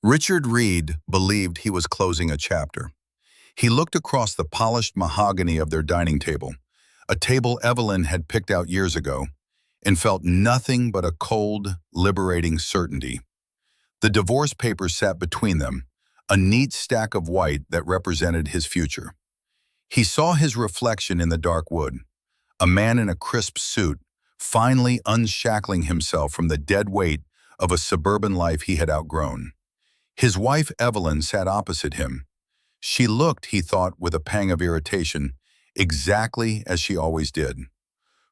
Richard Reed believed he was closing a chapter. He looked across the polished mahogany of their dining table, a table Evelyn had picked out years ago, and felt nothing but a cold, liberating certainty. The divorce papers sat between them, a neat stack of white that represented his future. He saw his reflection in the dark wood, a man in a crisp suit, finally unshackling himself from the dead weight of a suburban life he had outgrown. His wife Evelyn sat opposite him. She looked, he thought with a pang of irritation, exactly as she always did.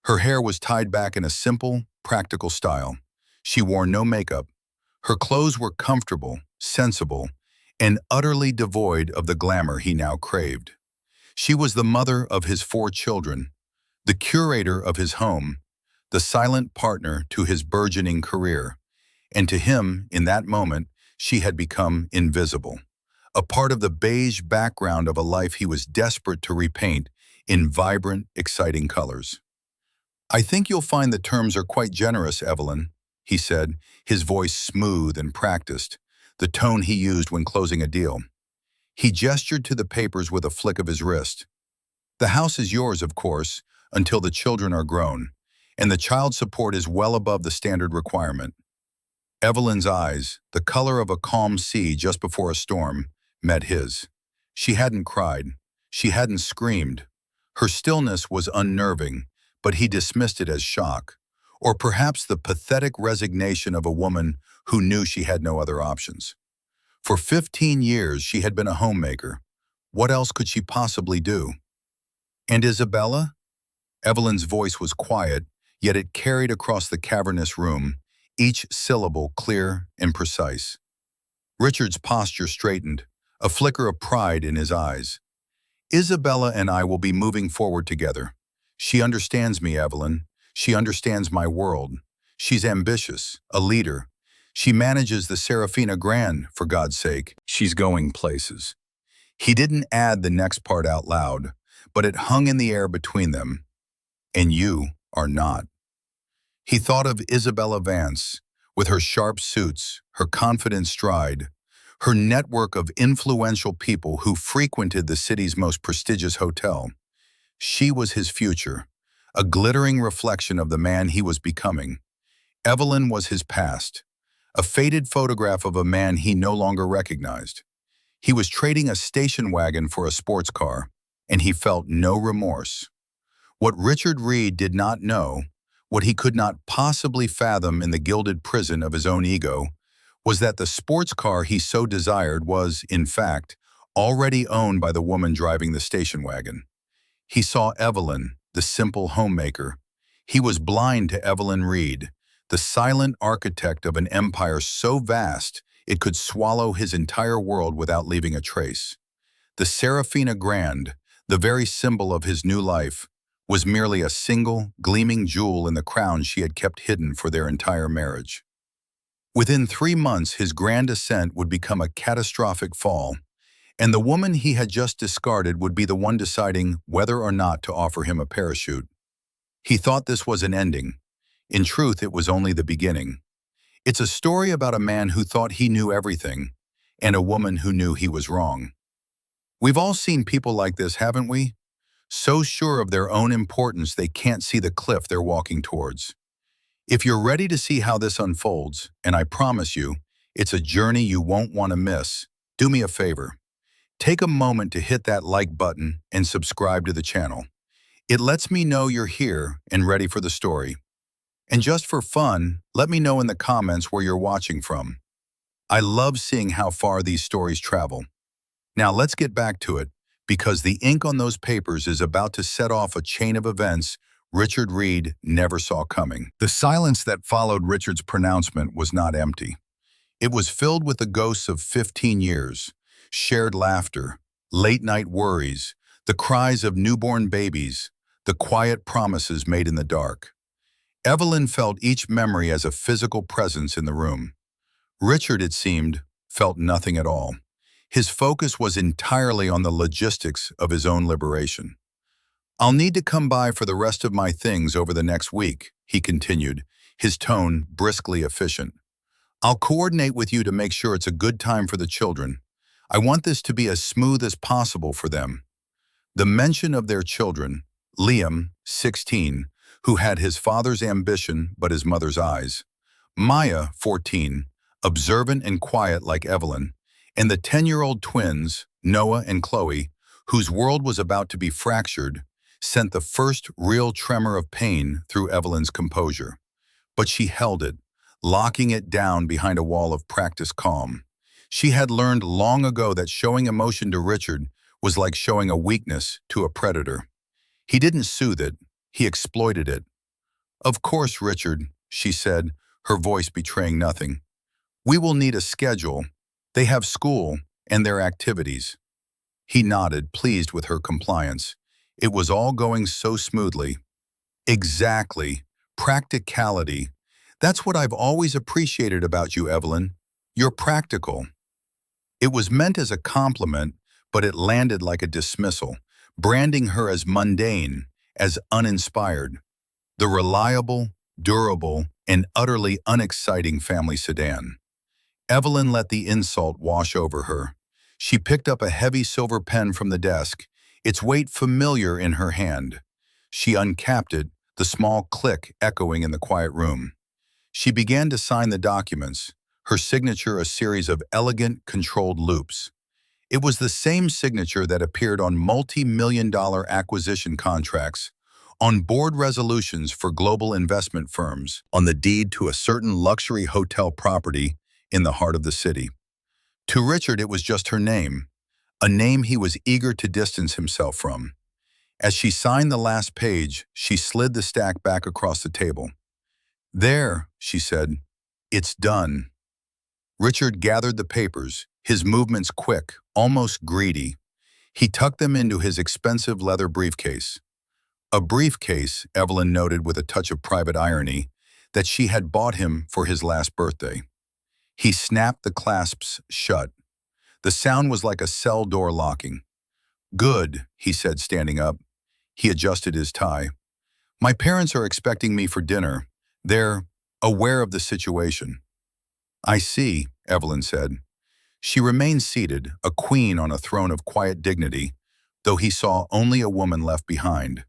Her hair was tied back in a simple, practical style. She wore no makeup. Her clothes were comfortable, sensible, and utterly devoid of the glamour he now craved. She was the mother of his 4 children, the curator of his home, the silent partner to his burgeoning career, and to him, in that moment, she had become invisible, a part of the beige background of a life he was desperate to repaint in vibrant, exciting colors. "I think you'll find the terms are quite generous, Evelyn," he said, his voice smooth and practiced, the tone he used when closing a deal. He gestured to the papers with a flick of his wrist. "The house is yours, of course, until the children are grown, and the child support is well above the standard requirement." Evelyn's eyes, the color of a calm sea just before a storm, met his. She hadn't cried. She hadn't screamed. Her stillness was unnerving, but he dismissed it as shock, or perhaps the pathetic resignation of a woman who knew she had no other options. For 15 years she had been a homemaker. What else could she possibly do? "And Isabella?" Evelyn's voice was quiet, yet it carried across the cavernous room, each syllable clear and precise. Richard's posture straightened, a flicker of pride in his eyes. "Isabella and I will be moving forward together. She understands me, Evelyn. She understands my world. She's ambitious, a leader. She manages the Serafina Grand, for God's sake. She's going places." He didn't add the next part out loud, but it hung in the air between them. "And you are not." He thought of Isabella Vance, with her sharp suits, her confident stride, her network of influential people who frequented the city's most prestigious hotel. She was his future, a glittering reflection of the man he was becoming. Evelyn was his past, a faded photograph of a man he no longer recognized. He was trading a station wagon for a sports car, and he felt no remorse. What Richard Reed did not know, what he could not possibly fathom in the gilded prison of his own ego, was that the sports car he so desired was, in fact, already owned by the woman driving the station wagon. He saw Evelyn, the simple homemaker. He was blind to Evelyn Reed, the silent architect of an empire so vast it could swallow his entire world without leaving a trace. The Serafina Grand, the very symbol of his new life, was merely a single, gleaming jewel in the crown she had kept hidden for their entire marriage. Within 3 months, his grand ascent would become a catastrophic fall, and the woman he had just discarded would be the one deciding whether or not to offer him a parachute. He thought this was an ending. In truth, it was only the beginning. It's a story about a man who thought he knew everything, and a woman who knew he was wrong. We've all seen people like this, haven't we? So sure of their own importance they can't see the cliff they're walking towards. If you're ready to see how this unfolds, and I promise you, it's a journey you won't want to miss, do me a favor. Take a moment to hit that like button and subscribe to the channel. It lets me know you're here and ready for the story. And just for fun, let me know in the comments where you're watching from. I love seeing how far these stories travel. Now let's get back to it, because the ink on those papers is about to set off a chain of events Richard Reed never saw coming. The silence that followed Richard's pronouncement was not empty. It was filled with the ghosts of 15 years, shared laughter, late-night worries, the cries of newborn babies, the quiet promises made in the dark. Evelyn felt each memory as a physical presence in the room. Richard, it seemed, felt nothing at all. His focus was entirely on the logistics of his own liberation. "I'll need to come by for the rest of my things over the next week," he continued, his tone briskly efficient. I'll coordinate with you to make sure it's a good time for the children. I want this to be as smooth as possible for them." The mention of their children, Liam, 16, who had his father's ambition but his mother's eyes, Maya, 14, observant and quiet like Evelyn, and the 10-year-old twins, Noah and Chloe, whose world was about to be fractured, sent the first real tremor of pain through Evelyn's composure. But she held it, locking it down behind a wall of practiced calm. She had learned long ago that showing emotion to Richard was like showing a weakness to a predator. He didn't soothe it, he exploited it. "Of course, Richard," she said, her voice betraying nothing. "We will need a schedule. They have school and their activities." He nodded, pleased with her compliance. It was all going so smoothly. "Exactly. Practicality. That's what I've always appreciated about you, Evelyn. You're practical." It was meant as a compliment, but it landed like a dismissal, branding her as mundane, as uninspired. The reliable, durable, and utterly unexciting family sedan. Evelyn let the insult wash over her. She picked up a heavy silver pen from the desk, its weight familiar in her hand. She uncapped it, the small click echoing in the quiet room. She began to sign the documents, her signature a series of elegant, controlled loops. It was the same signature that appeared on multi-million-dollar acquisition contracts, on board resolutions for global investment firms, on the deed to a certain luxury hotel property in the heart of the city. To Richard, it was just her name, a name he was eager to distance himself from. As she signed the last page, she slid the stack back across the table. "There," she said, "it's done." Richard gathered the papers, his movements quick, almost greedy. He tucked them into his expensive leather briefcase. A briefcase, Evelyn noted with a touch of private irony, that she had bought him for his last birthday. He snapped the clasps shut. The sound was like a cell door locking. "Good," he said, standing up. He adjusted his tie. "My parents are expecting me for dinner. They're aware of the situation." "I see," Evelyn said. She remained seated, a queen on a throne of quiet dignity, though he saw only a woman left behind.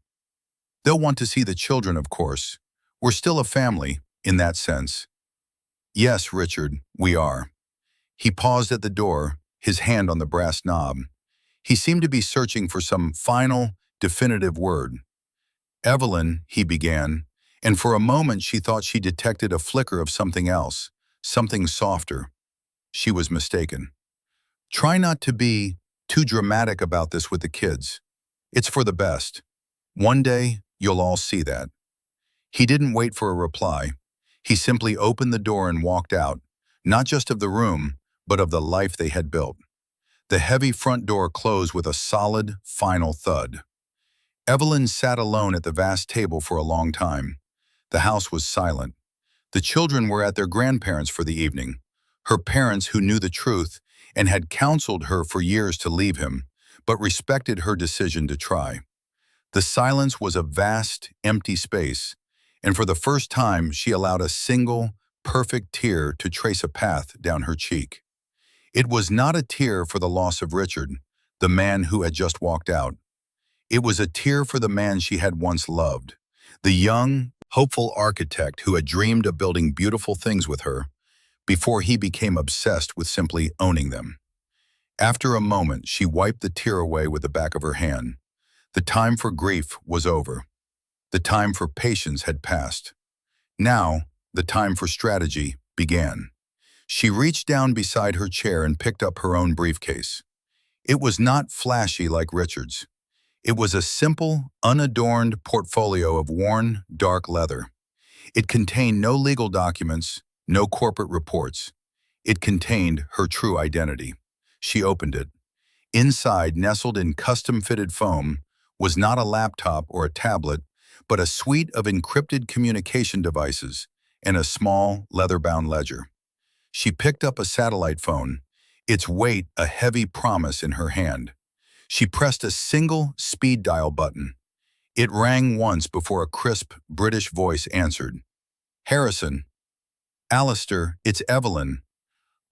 "They'll want to see the children, of course. We're still a family, in that sense." "Yes, Richard, we are." He paused at the door, his hand on the brass knob. He seemed to be searching for some final, definitive word. "Evelyn," he began, and for a moment she thought she detected a flicker of something else, something softer. She was mistaken. "Try not to be too dramatic about this with the kids. It's for the best. One day, you'll all see that." He didn't wait for a reply. He simply opened the door and walked out, not just of the room, but of the life they had built. The heavy front door closed with a solid, final thud. Evelyn sat alone at the vast table for a long time. The house was silent. The children were at their grandparents' for the evening, her parents who knew the truth and had counseled her for years to leave him, but respected her decision to try. The silence was a vast, empty space, and for the first time she allowed a single, perfect tear to trace a path down her cheek. It was not a tear for the loss of Richard, the man who had just walked out. It was a tear for the man she had once loved, the young, hopeful architect who had dreamed of building beautiful things with her before he became obsessed with simply owning them. After a moment, she wiped the tear away with the back of her hand. The time for grief was over. The time for patience had passed. Now, the time for strategy began. She reached down beside her chair and picked up her own briefcase. It was not flashy like Richard's. It was a simple, unadorned portfolio of worn, dark leather. It contained no legal documents, no corporate reports. It contained her true identity. She opened it. Inside, nestled in custom-fitted foam, was not a laptop or a tablet, but a suite of encrypted communication devices and a small, leather-bound ledger. She picked up a satellite phone, its weight a heavy promise in her hand. She pressed a single speed dial button. It rang once before a crisp British voice answered. "Harrison." "Alistair, it's Evelyn.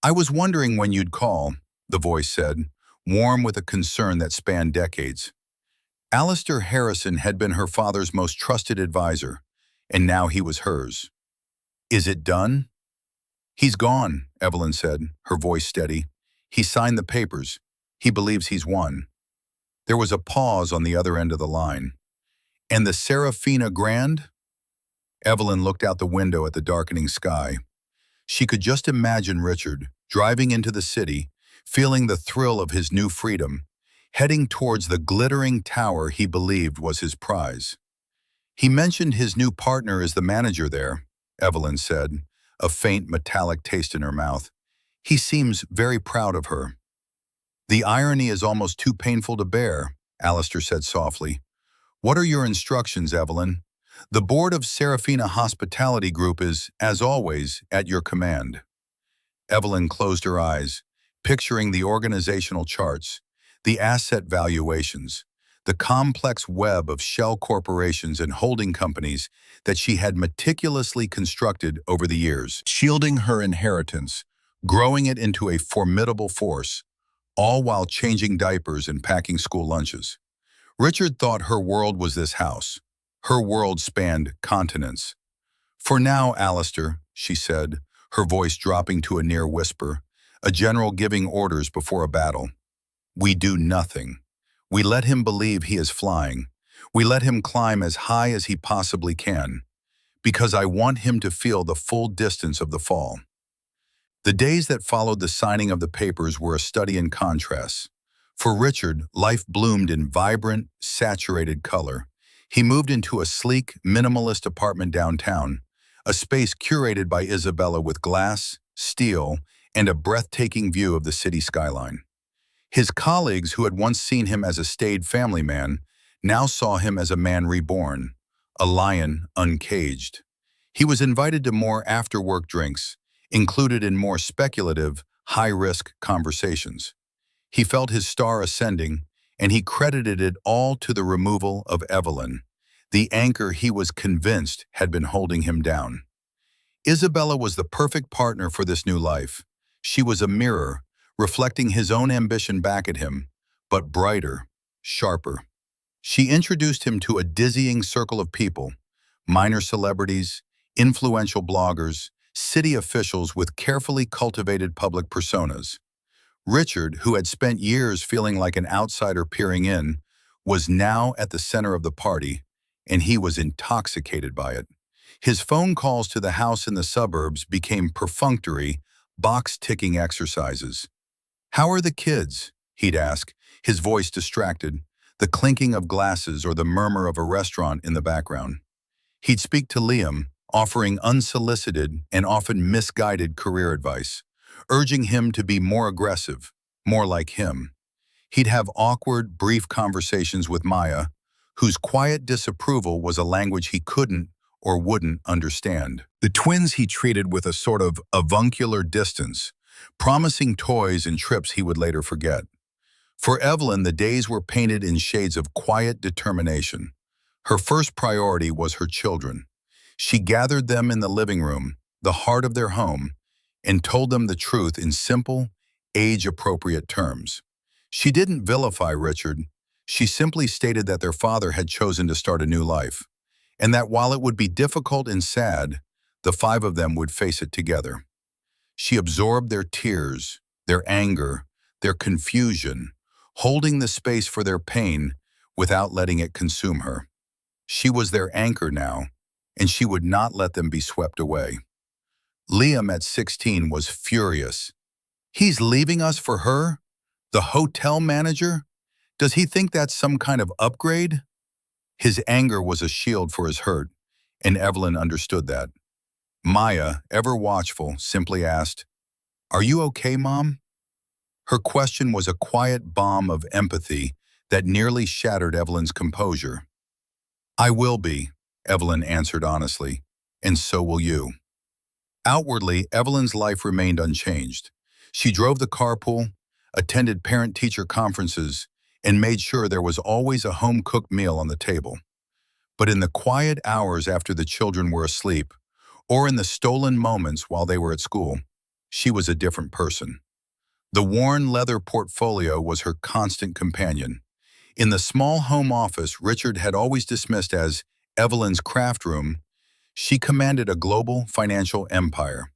I was wondering when you'd call," the voice said, warm with a concern that spanned decades. Alistair Harrison had been her father's most trusted advisor, and now he was hers. "Is it done?" "He's gone," Evelyn said, her voice steady. "He signed the papers. He believes he's won." There was a pause on the other end of the line. "And the Serafina Grand?" Evelyn looked out the window at the darkening sky. She could just imagine Richard, driving into the city, feeling the thrill of his new freedom, heading towards the glittering tower he believed was his prize. "He mentioned his new partner is the manager there," Evelyn said, a faint metallic taste in her mouth. "He seems very proud of her." "The irony is almost too painful to bear," Alistair said softly. "What are your instructions, Evelyn? The board of Serafina Hospitality Group is, as always, at your command." Evelyn closed her eyes, picturing the organizational charts, the asset valuations, the complex web of shell corporations and holding companies that she had meticulously constructed over the years, shielding her inheritance, growing it into a formidable force, all while changing diapers and packing school lunches. Richard thought her world was this house. Her world spanned continents. "For now, Alistair," she said, her voice dropping to a near whisper, a general giving orders before a battle. "We do nothing. We let him believe he is flying. We let him climb as high as he possibly can, because I want him to feel the full distance of the fall." The days that followed the signing of the papers were a study in contrasts. For Richard, life bloomed in vibrant, saturated color. He moved into a sleek, minimalist apartment downtown, a space curated by Isabella with glass, steel, and a breathtaking view of the city skyline. His colleagues, who had once seen him as a staid family man, now saw him as a man reborn, a lion uncaged. He was invited to more after-work drinks, included in more speculative, high-risk conversations. He felt his star ascending, and he credited it all to the removal of Evelyn, the anchor he was convinced had been holding him down. Isabella was the perfect partner for this new life. She was a mirror, reflecting his own ambition back at him, but brighter, sharper. She introduced him to a dizzying circle of people, minor celebrities, influential bloggers, city officials with carefully cultivated public personas. Richard, who had spent years feeling like an outsider peering in, was now at the center of the party, and he was intoxicated by it. His phone calls to the house in the suburbs became perfunctory, box-ticking exercises. "How are the kids?" he'd ask, his voice distracted, the clinking of glasses or the murmur of a restaurant in the background. He'd speak to Liam, offering unsolicited and often misguided career advice, urging him to be more aggressive, more like him. He'd have awkward, brief conversations with Maya, whose quiet disapproval was a language he couldn't or wouldn't understand. The twins he treated with a sort of avuncular distance, promising toys and trips he would later forget. For Evelyn, the days were painted in shades of quiet determination. Her first priority was her children. She gathered them in the living room, the heart of their home, and told them the truth in simple, age-appropriate terms. She didn't vilify Richard. She simply stated that their father had chosen to start a new life, and that while it would be difficult and sad, the five of them would face it together. She absorbed their tears, their anger, their confusion, holding the space for their pain without letting it consume her. She was their anchor now, and she would not let them be swept away. Liam at 16 was furious. "He's leaving us for her? The hotel manager? Does he think that's some kind of upgrade?" His anger was a shield for his hurt, and Evelyn understood that. Maya, ever watchful, simply asked, "Are you okay, Mom?" Her question was a quiet bomb of empathy that nearly shattered Evelyn's composure. "I will be," Evelyn answered honestly, "and so will you." Outwardly, Evelyn's life remained unchanged. She drove the carpool, attended parent-teacher conferences, and made sure there was always a home-cooked meal on the table. But in the quiet hours after the children were asleep, or in the stolen moments while they were at school. She was a different person. The worn leather portfolio was her constant companion. In the small home office Richard had always dismissed as Evelyn's craft room, she commanded a global financial empire.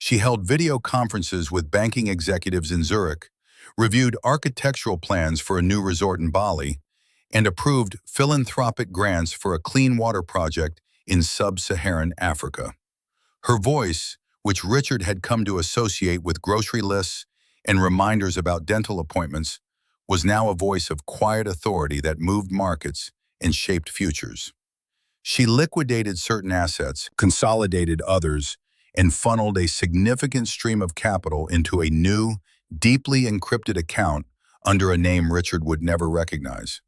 She held video conferences with banking executives in Zurich, reviewed architectural plans for a new resort in Bali, and approved philanthropic grants for a clean water project in sub-Saharan Africa. Her voice, which Richard had come to associate with grocery lists and reminders about dental appointments, was now a voice of quiet authority that moved markets and shaped futures. She liquidated certain assets, consolidated others, and funneled a significant stream of capital into a new, deeply encrypted account under a name Richard would never recognize.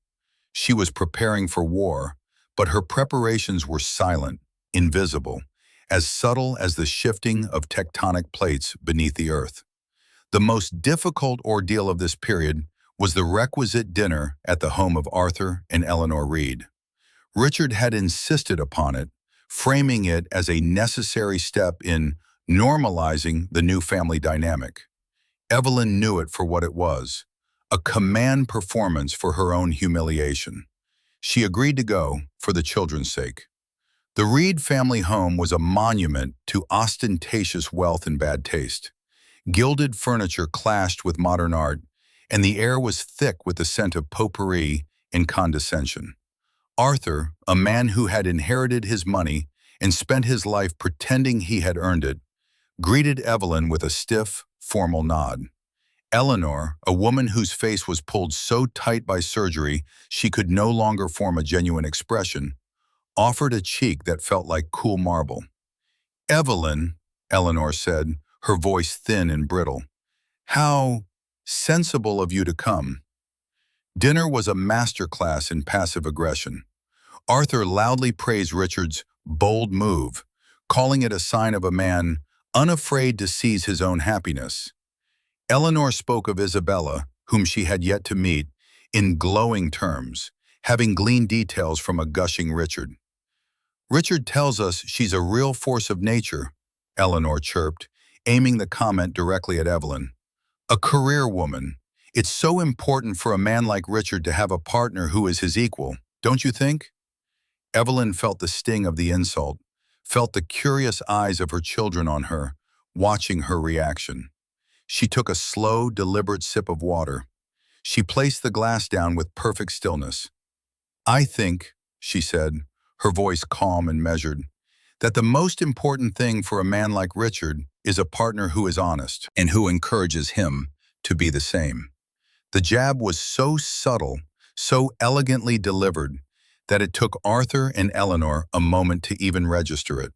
She was preparing for war, but her preparations were silent, invisible, as subtle as the shifting of tectonic plates beneath the earth. The most difficult ordeal of this period was the requisite dinner at the home of Arthur and Eleanor Reed. Richard had insisted upon it, framing it as a necessary step in normalizing the new family dynamic. Evelyn knew it for what it was, a command performance for her own humiliation. She agreed to go for the children's sake. The Reed family home was a monument to ostentatious wealth and bad taste. Gilded furniture clashed with modern art, and the air was thick with the scent of potpourri and condescension. Arthur, a man who had inherited his money and spent his life pretending he had earned it, greeted Evelyn with a stiff, formal nod. Eleanor, a woman whose face was pulled so tight by surgery she could no longer form a genuine expression, offered a cheek that felt like cool marble. "Evelyn," Eleanor said, her voice thin and brittle, "how sensible of you to come." Dinner was a masterclass in passive aggression. Arthur loudly praised Richard's bold move, calling it a sign of a man unafraid to seize his own happiness. Eleanor spoke of Isabella, whom she had yet to meet, in glowing terms, having gleaned details from a gushing Richard. "Richard tells us she's a real force of nature," Eleanor chirped, aiming the comment directly at Evelyn. "A career woman. It's so important for a man like Richard to have a partner who is his equal, don't you think?" Evelyn felt the sting of the insult, felt the curious eyes of her children on her, watching her reaction. She took a slow, deliberate sip of water. She placed the glass down with perfect stillness. "I think," she said, her voice calm and measured, "that the most important thing for a man like Richard is a partner who is honest and who encourages him to be the same." The jab was so subtle, so elegantly delivered, that it took Arthur and Eleanor a moment to even register it.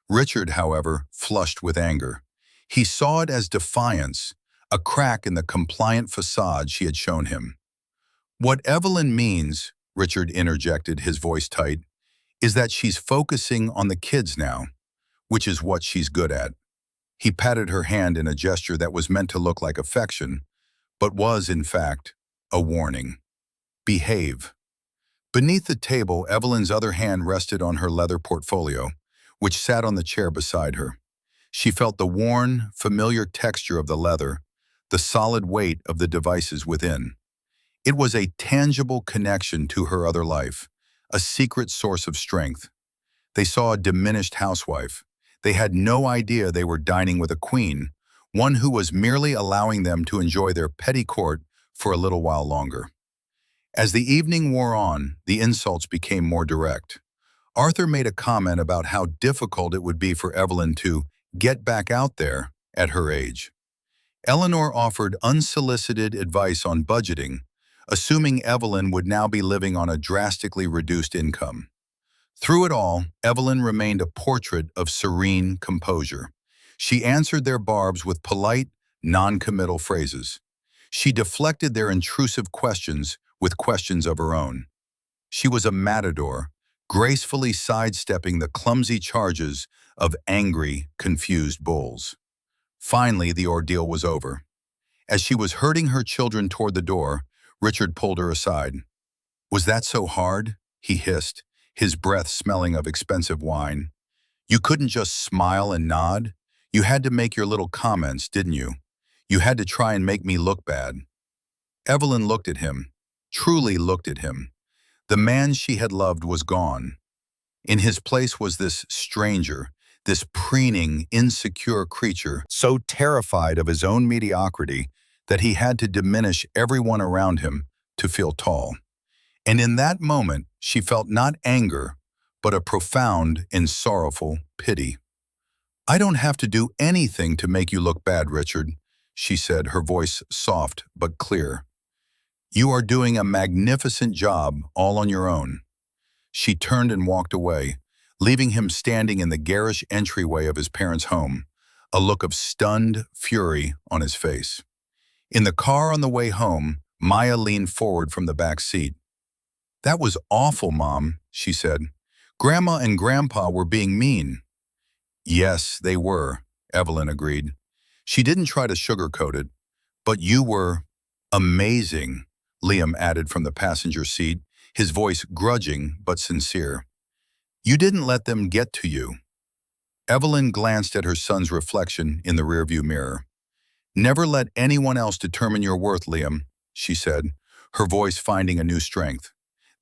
Richard, however, flushed with anger. He saw it as defiance, a crack in the compliant facade she had shown him. "What Evelyn means," Richard interjected, his voice tight, "is that she's focusing on the kids now, which is what she's good at." He patted her hand in a gesture that was meant to look like affection, but was, in fact, a warning. "Behave." Beneath the table, Evelyn's other hand rested on her leather portfolio, which sat on the chair beside her. She felt the worn, familiar texture of the leather, the solid weight of the devices within. It was a tangible connection to her other life, a secret source of strength. They saw a diminished housewife. They had no idea they were dining with a queen, one who was merely allowing them to enjoy their petty court for a little while longer. As the evening wore on, the insults became more direct. Arthur made a comment about how difficult it would be for Evelyn to get back out there at her age. Eleanor offered unsolicited advice on budgeting, assuming Evelyn would now be living on a drastically reduced income. Through it all, Evelyn remained a portrait of serene composure. She answered their barbs with polite, non-committal phrases. She deflected their intrusive questions with questions of her own. She was a matador, gracefully sidestepping the clumsy charges of angry, confused bulls. Finally, the ordeal was over. As she was herding her children toward the door, Richard pulled her aside. "Was that so hard?" he hissed, his breath smelling of expensive wine. You couldn't just smile and nod. You had to make your little comments, didn't you? You had to try and make me look bad. Evelyn looked at him, truly looked at him. The man she had loved was gone. In his place was this stranger, this preening, insecure creature, so terrified of his own mediocrity that he had to diminish everyone around him to feel tall. And in that moment, she felt not anger, but a profound and sorrowful pity. "I don't have to do anything to make you look bad, Richard," she said, her voice soft but clear. "You are doing a magnificent job all on your own." She turned and walked away, leaving him standing in the garish entryway of his parents' home, a look of stunned fury on his face. In the car on the way home, Maya leaned forward from the back seat. "That was awful, Mom," she said. "Grandma and Grandpa were being mean." "Yes, they were," Evelyn agreed. She didn't try to sugarcoat it. "But you were amazing," Liam added from the passenger seat, his voice grudging but sincere. "You didn't let them get to you." Evelyn glanced at her son's reflection in the rearview mirror. "Never let anyone else determine your worth, Liam," she said, her voice finding a new strength.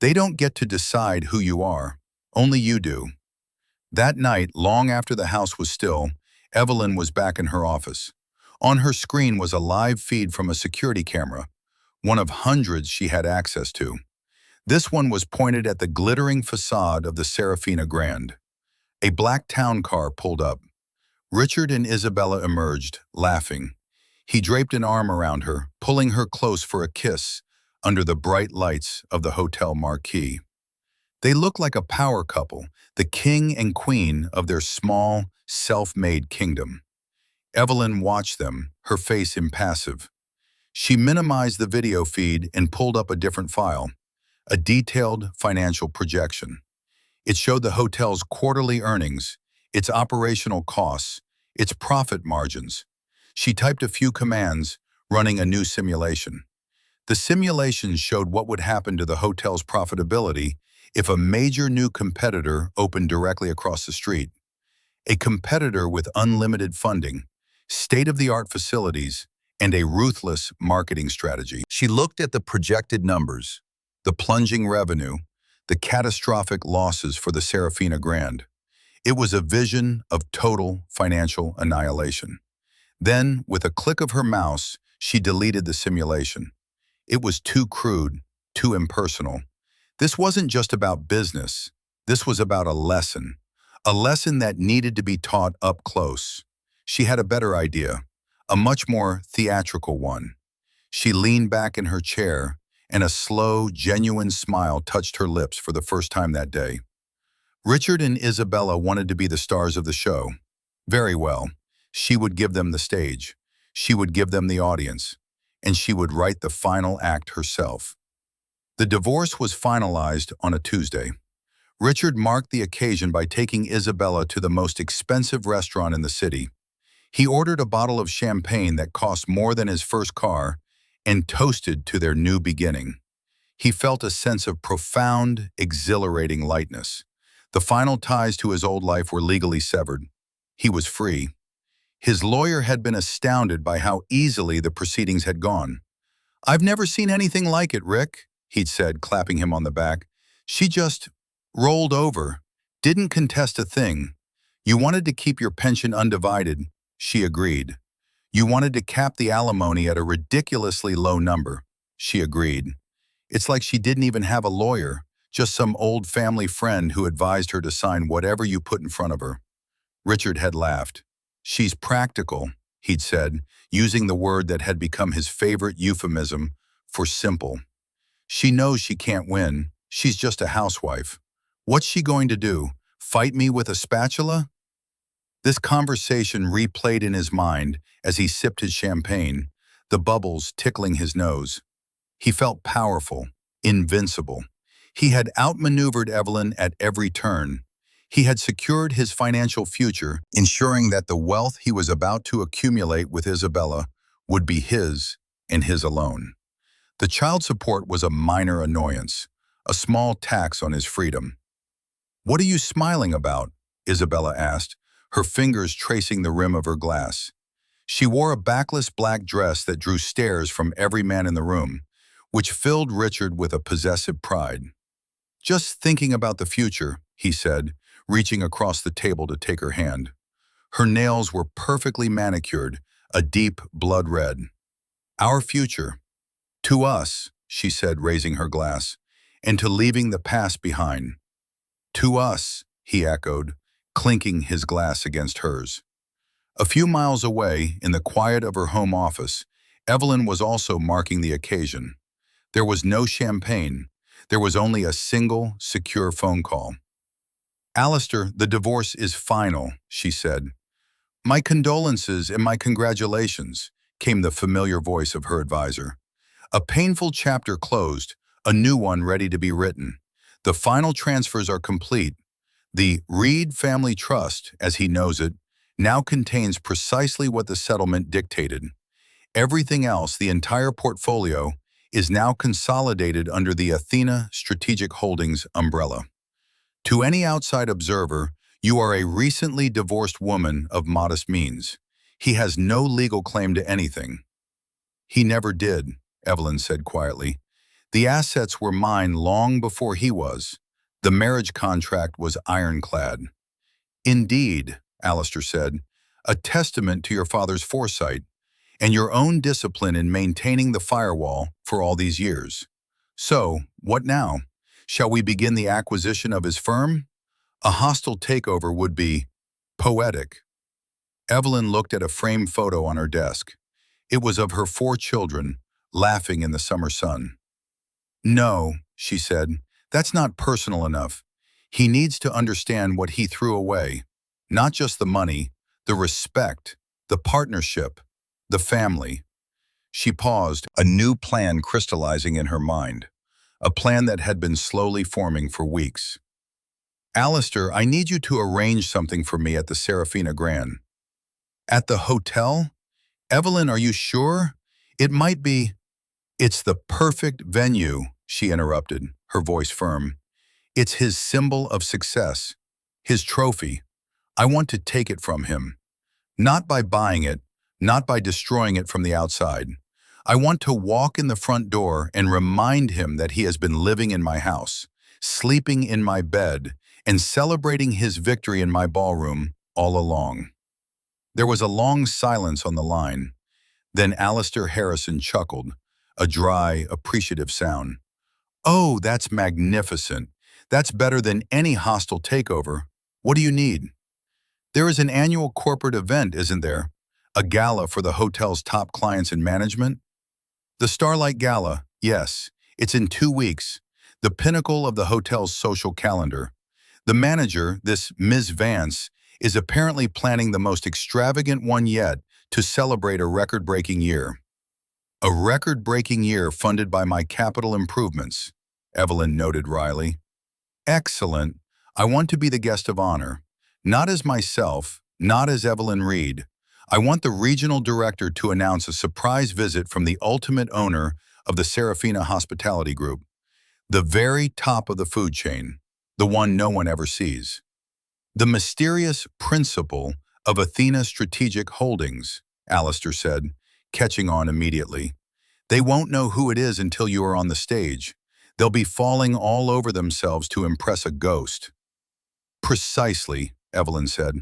"They don't get to decide who you are. Only you do." That night, long after the house was still, Evelyn was back in her office. On her screen was a live feed from a security camera, one of hundreds she had access to. This one was pointed at the glittering facade of the Serafina Grand. A black town car pulled up. Richard and Isabella emerged, laughing. He draped an arm around her, pulling her close for a kiss under the bright lights of the hotel marquee. They looked like a power couple, the king and queen of their small, self-made kingdom. Evelyn watched them, her face impassive. She minimized the video feed and pulled up a different file, a detailed financial projection. It showed the hotel's quarterly earnings, its operational costs, its profit margins. She typed a few commands, running a new simulation. The simulation showed what would happen to the hotel's profitability if a major new competitor opened directly across the street. A competitor with unlimited funding, state-of-the-art facilities, and a ruthless marketing strategy. She looked at the projected numbers, the plunging revenue, the catastrophic losses for the Serafina Grand. It was a vision of total financial annihilation. Then, with a click of her mouse, she deleted the simulation. It was too crude, too impersonal. This wasn't just about business. This was about a lesson that needed to be taught up close. She had a better idea, a much more theatrical one. She leaned back in her chair, and a slow, genuine smile touched her lips for the first time that day. Richard and Isabella wanted to be the stars of the show. Very well. She would give them the stage. She would give them the audience. And she would write the final act herself. The divorce was finalized on a Tuesday. Richard marked the occasion by taking Isabella to the most expensive restaurant in the city. He ordered a bottle of champagne that cost more than his first car and toasted to their new beginning. He felt a sense of profound, exhilarating lightness. The final ties to his old life were legally severed. He was free. His lawyer had been astounded by how easily the proceedings had gone. "I've never seen anything like it, Rick," he'd said, clapping him on the back. "She just rolled over, didn't contest a thing. You wanted to keep your pension undivided," she agreed. "You wanted to cap the alimony at a ridiculously low number," she agreed. It's like she didn't even have a lawyer, just some old family friend who advised her to sign whatever you put in front of her. Richard had laughed. "She's practical," he'd said, using the word that had become his favorite euphemism for simple. "She knows she can't win. She's just a housewife. What's she going to do? Fight me with a spatula?" This conversation replayed in his mind as he sipped his champagne, the bubbles tickling his nose. He felt powerful, invincible. He had outmaneuvered Evelyn at every turn. He had secured his financial future, ensuring that the wealth he was about to accumulate with Isabella would be his and his alone. The child support was a minor annoyance, a small tax on his freedom. "What are you smiling about?" Isabella asked, her fingers tracing the rim of her glass. She wore a backless black dress that drew stares from every man in the room, which filled Richard with a possessive pride. "Just thinking about the future," he said, reaching across the table to take her hand. Her nails were perfectly manicured, a deep blood red. "Our future. To us," she said, raising her glass, "and to leaving the past behind." "To us," he echoed, clinking his glass against hers. A few miles away, in the quiet of her home office, Evelyn was also marking the occasion. There was no champagne. There was only a single, secure phone call. "Alistair, the divorce is final," she said. "My condolences and my congratulations," came the familiar voice of her advisor. "A painful chapter closed, a new one ready to be written. The final transfers are complete. The Reed Family Trust, as he knows it, now contains precisely what the settlement dictated. Everything else, the entire portfolio, is now consolidated under the Athena Strategic Holdings umbrella. To any outside observer, you are a recently divorced woman of modest means. He has no legal claim to anything." "He never did," Evelyn said quietly. "The assets were mine long before he was. The marriage contract was ironclad." "Indeed," Alistair said, "a testament to your father's foresight and your own discipline in maintaining the firewall for all these years. So, what now? Shall we begin the acquisition of his firm? A hostile takeover would be poetic." Evelyn looked at a framed photo on her desk. It was of her 4 children, laughing in the summer sun. "No," she said, "that's not personal enough. He needs to understand what he threw away. Not just the money, the respect, the partnership, the family." She paused, a new plan crystallizing in her mind, a plan that had been slowly forming for weeks. "Alistair, I need you to arrange something for me at the Serafina Grand." "At the hotel? Evelyn, are you sure? It might be—" "It's the perfect venue," she interrupted, her voice firm. "It's his symbol of success, his trophy. I want to take it from him. Not by buying it, not by destroying it from the outside. I want to walk in the front door and remind him that he has been living in my house, sleeping in my bed, and celebrating his victory in my ballroom all along." There was a long silence on the line. Then Alistair Harrison chuckled, a dry, appreciative sound. "Oh, that's magnificent. That's better than any hostile takeover. What do you need?" "There is an annual corporate event, isn't there? A gala for the hotel's top clients and management?" "The Starlight Gala, yes. It's in 2 weeks. The pinnacle of the hotel's social calendar. The manager, this Ms. Vance, is apparently planning the most extravagant one yet to celebrate a record-breaking year." "A record-breaking year funded by my capital improvements," Evelyn noted wryly. "Excellent. I want to be the guest of honor. Not as myself, not as Evelyn Reed. I want the regional director to announce a surprise visit from the ultimate owner of the Serafina Hospitality Group, the very top of the food chain, the one no one ever sees. The mysterious principal of Athena Strategic Holdings," Alistair said, catching on immediately. "They won't know who it is until you are on the stage. They'll be falling all over themselves to impress a ghost." "Precisely," Evelyn said.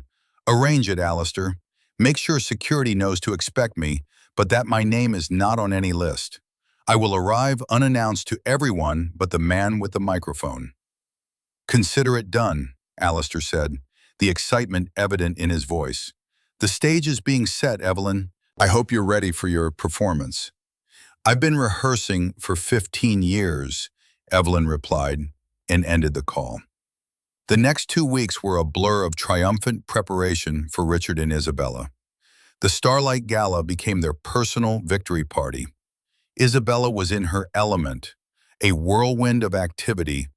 "Arrange it, Alistair. Make sure security knows to expect me, but that my name is not on any list. I will arrive unannounced to everyone but the man with the microphone." "Consider it done," Alistair said, the excitement evident in his voice. "The stage is being set, Evelyn. I hope you're ready for your performance." "I've been rehearsing for 15 years, Evelyn replied, and ended the call. The next 2 weeks were a blur of triumphant preparation for Richard and Isabella. The Starlight Gala became their personal victory party. Isabella was in her element, a whirlwind of activity,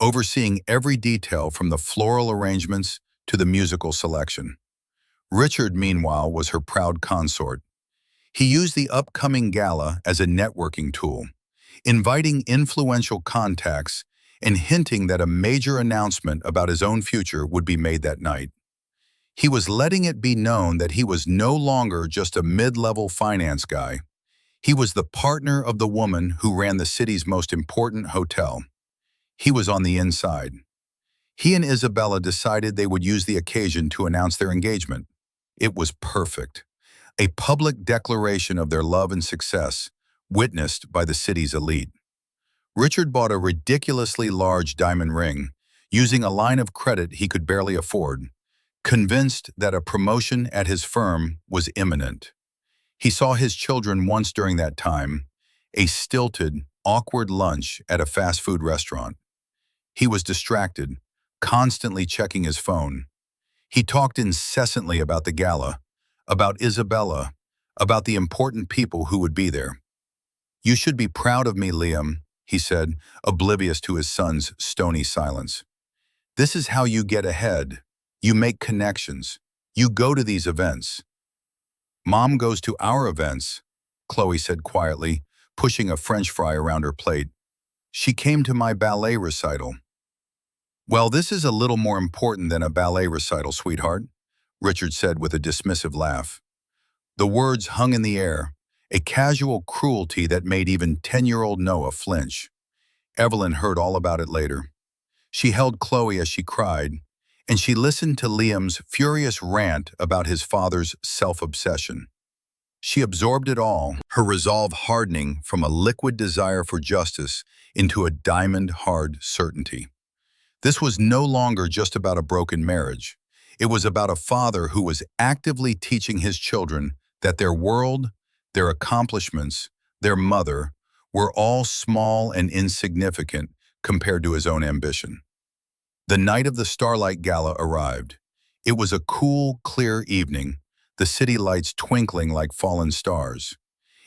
overseeing every detail from the floral arrangements to the musical selection. Richard, meanwhile, was her proud consort. He used the upcoming gala as a networking tool, inviting influential contacts and hinting that a major announcement about his own future would be made that night. He was letting it be known that he was no longer just a mid-level finance guy. He was the partner of the woman who ran the city's most important hotel. He was on the inside. He and Isabella decided they would use the occasion to announce their engagement. It was perfect. A public declaration of their love and success, witnessed by the city's elite. Richard bought a ridiculously large diamond ring, using a line of credit he could barely afford, convinced that a promotion at his firm was imminent. He saw his children once during that time, a stilted, awkward lunch at a fast food restaurant. He was distracted, constantly checking his phone. He talked incessantly about the gala, about Isabella, about the important people who would be there. "You should be proud of me, Liam," he said, oblivious to his son's stony silence. "This is how you get ahead. You make connections. You go to these events." "Mom goes to our events," Chloe said quietly, pushing a French fry around her plate. "She came to my ballet recital." "Well, this is a little more important than a ballet recital, sweetheart," Richard said with a dismissive laugh. The words hung in the air, a casual cruelty that made even 10-year-old Noah flinch. Evelyn heard all about it later. She held Chloe as she cried, and she listened to Liam's furious rant about his father's self-obsession. She absorbed it all, her resolve hardening from a liquid desire for justice into a diamond-hard certainty. This was no longer just about a broken marriage. It was about a father who was actively teaching his children that their world, their accomplishments, their mother, were all small and insignificant compared to his own ambition. The night of the Starlight Gala arrived. It was a cool, clear evening, the city lights twinkling like fallen stars.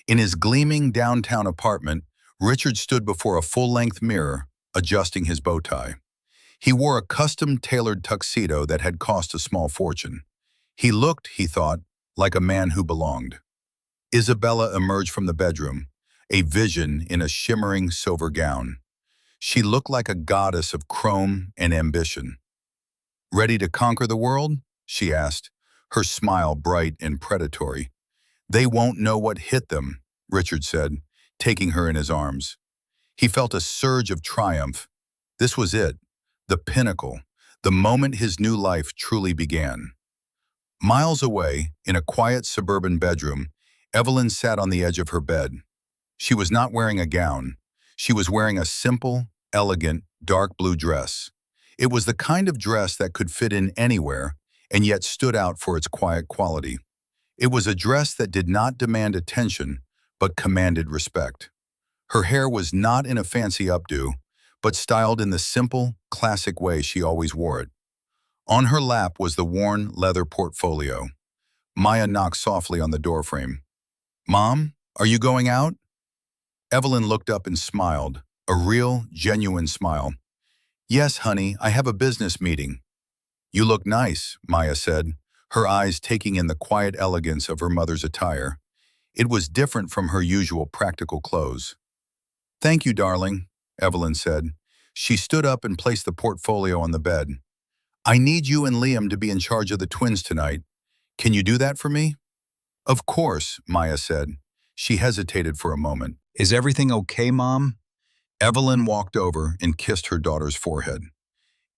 In his gleaming downtown apartment, Richard stood before a full-length mirror, adjusting his bow tie. He wore a custom-tailored tuxedo that had cost a small fortune. He looked, he thought, like a man who belonged. Isabella emerged from the bedroom, a vision in a shimmering silver gown. She looked like a goddess of chrome and ambition. "Ready to conquer the world?" she asked, her smile bright and predatory. "They won't know what hit them," Richard said, taking her in his arms. He felt a surge of triumph. This was it, the pinnacle, the moment his new life truly began. Miles away, in a quiet suburban bedroom, Evelyn sat on the edge of her bed. She was not wearing a gown. She was wearing a simple, elegant, dark blue dress. It was the kind of dress that could fit in anywhere and yet stood out for its quiet quality. It was a dress that did not demand attention, but commanded respect. Her hair was not in a fancy updo, but styled in the simple, classic way she always wore it. On her lap was the worn leather portfolio. Maya knocked softly on the doorframe. "Mom, are you going out?" Evelyn looked up and smiled, a real, genuine smile. "Yes, honey, I have a business meeting." "You look nice," Maya said, her eyes taking in the quiet elegance of her mother's attire. It was different from her usual practical clothes. "Thank you, darling," Evelyn said. She stood up and placed the portfolio on the bed. "I need you and Liam to be in charge of the twins tonight. Can you do that for me?" "Of course," Maya said. She hesitated for a moment. "Is everything okay, Mom?" Evelyn walked over and kissed her daughter's forehead.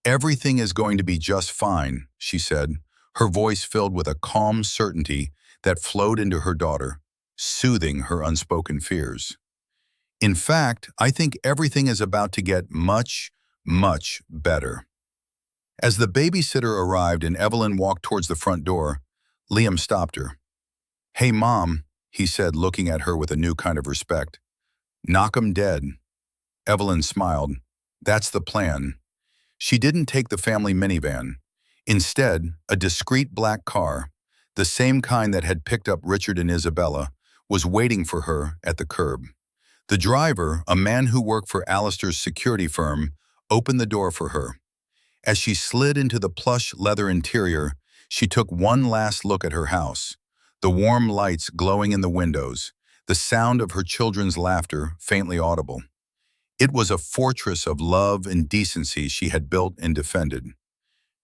"Everything is going to be just fine," she said, her voice filled with a calm certainty that flowed into her daughter, soothing her unspoken fears. "In fact, I think everything is about to get much, much better." As the babysitter arrived and Evelyn walked towards the front door, Liam stopped her. "Hey, Mom," he said, looking at her with a new kind of respect. "Knock 'em dead." Evelyn smiled. "That's the plan." She didn't take the family minivan. Instead, a discreet black car, the same kind that had picked up Richard and Isabella, was waiting for her at the curb. The driver, a man who worked for Alistair's security firm, opened the door for her. As she slid into the plush leather interior, she took one last look at her house, the warm lights glowing in the windows, the sound of her children's laughter faintly audible. It was a fortress of love and decency she had built and defended.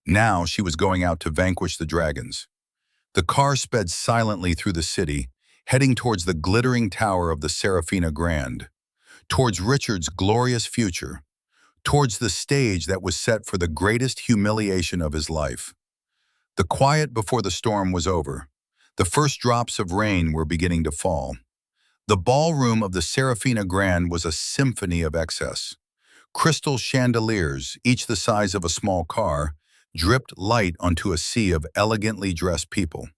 Now she was going out to vanquish the dragons. The car sped silently through the city, heading towards the glittering tower of the Serafina Grand, towards Richard's glorious future, towards the stage that was set for the greatest humiliation of his life. The quiet before the storm was over. The first drops of rain were beginning to fall. The ballroom of the Serafina Grand was a symphony of excess. Crystal chandeliers, each the size of a small car, dripped light onto a sea of elegantly dressed people.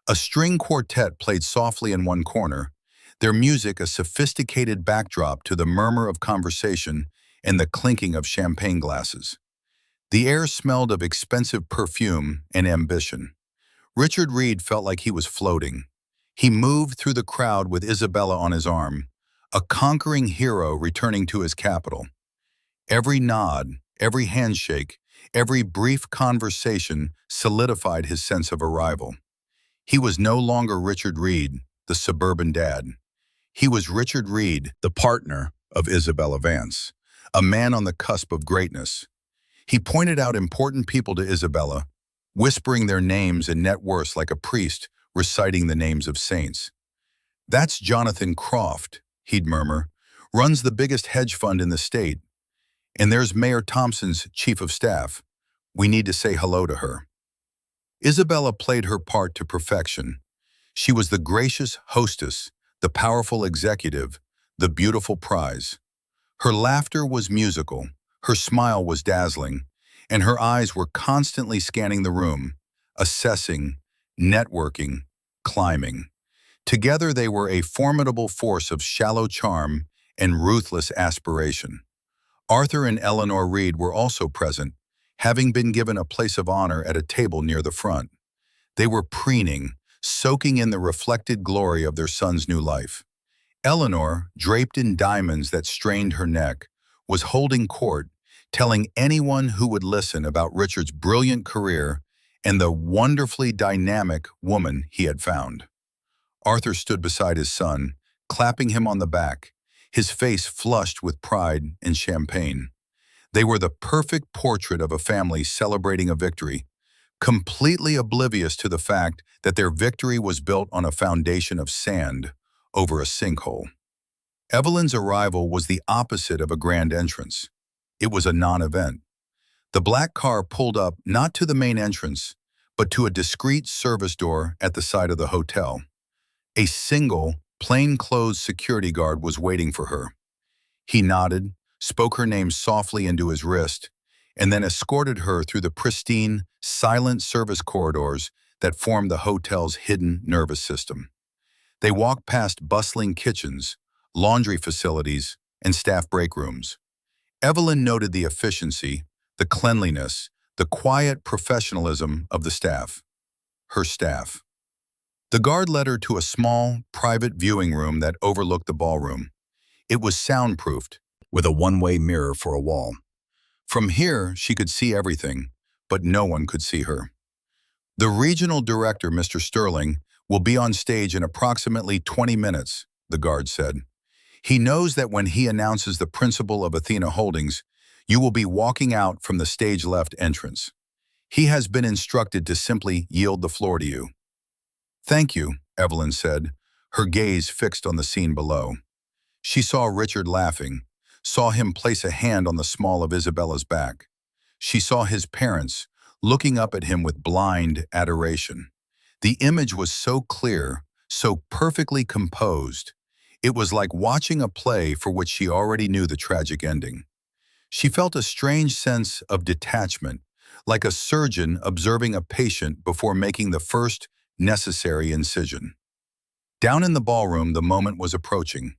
A string quartet played softly in one corner, their music a sophisticated backdrop to the murmur of conversation and the clinking of champagne glasses. The air smelled of expensive perfume and ambition. Richard Reed felt like he was floating. He moved through the crowd with Isabella on his arm, a conquering hero returning to his capital. Every nod, every handshake, every brief conversation solidified his sense of arrival. He was no longer Richard Reed, the suburban dad. He was Richard Reed, the partner of Isabella Vance, a man on the cusp of greatness. He pointed out important people to Isabella, whispering their names and net worths like a priest reciting the names of saints. "That's Jonathan Croft," he'd murmur, "runs the biggest hedge fund in the state. And there's Mayor Thompson's chief of staff. We need to say hello to her." Isabella played her part to perfection. She was the gracious hostess, the powerful executive, the beautiful prize. Her laughter was musical, her smile was dazzling, and her eyes were constantly scanning the room, assessing, networking, climbing. Together they were a formidable force of shallow charm and ruthless aspiration. Arthur and Eleanor Reed were also present, having been given a place of honor at a table near the front. They were preening, soaking in the reflected glory of their son's new life. Eleanor, draped in diamonds that strained her neck, was holding court, telling anyone who would listen about Richard's brilliant career and the wonderfully dynamic woman he had found. Arthur stood beside his son, clapping him on the back, his face flushed with pride and champagne. They were the perfect portrait of a family celebrating a victory, completely oblivious to the fact that their victory was built on a foundation of sand over a sinkhole. Evelyn's arrival was the opposite of a grand entrance. It was a non-event. The black car pulled up not to the main entrance, but to a discreet service door at the side of the hotel. A single, plainclothes security guard was waiting for her. He nodded, spoke her name softly into his wrist, and then escorted her through the pristine, silent service corridors that formed the hotel's hidden nervous system. They walked past bustling kitchens, laundry facilities, and staff break rooms. Evelyn noted the efficiency, the cleanliness, the quiet professionalism of the staff. Her staff. The guard led her to a small, private viewing room that overlooked the ballroom. It was soundproofed, with a one-way mirror for a wall. From here, she could see everything, but no one could see her. "The regional director, Mr. Sterling, will be on stage in approximately 20 minutes, the guard said. "He knows that when he announces the principal of Athena Holdings, you will be walking out from the stage left entrance. He has been instructed to simply yield the floor to you." "Thank you," Evelyn said, her gaze fixed on the scene below. She saw Richard laughing, saw him place a hand on the small of Isabella's back. She saw his parents, looking up at him with blind adoration. The image was so clear, so perfectly composed. It was like watching a play for which she already knew the tragic ending. She felt a strange sense of detachment, like a surgeon observing a patient before making the first necessary incision. Down in the ballroom, the moment was approaching.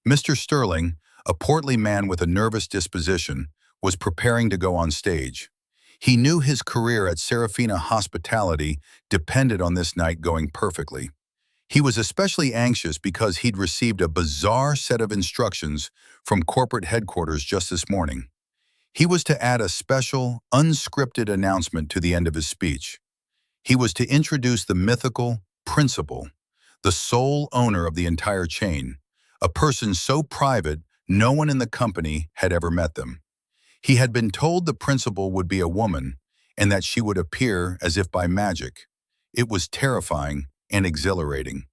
Mr. Sterling, a portly man with a nervous disposition, was preparing to go on stage. He knew his career at Serafina Hospitality depended on this night going perfectly. He was especially anxious because he'd received a bizarre set of instructions from corporate headquarters just this morning. He was to add a special, unscripted announcement to the end of his speech. He was to introduce the mythical principal, the sole owner of the entire chain, a person so private no one in the company had ever met them. He had been told the principal would be a woman, and that she would appear as if by magic. It was terrifying and exhilarating.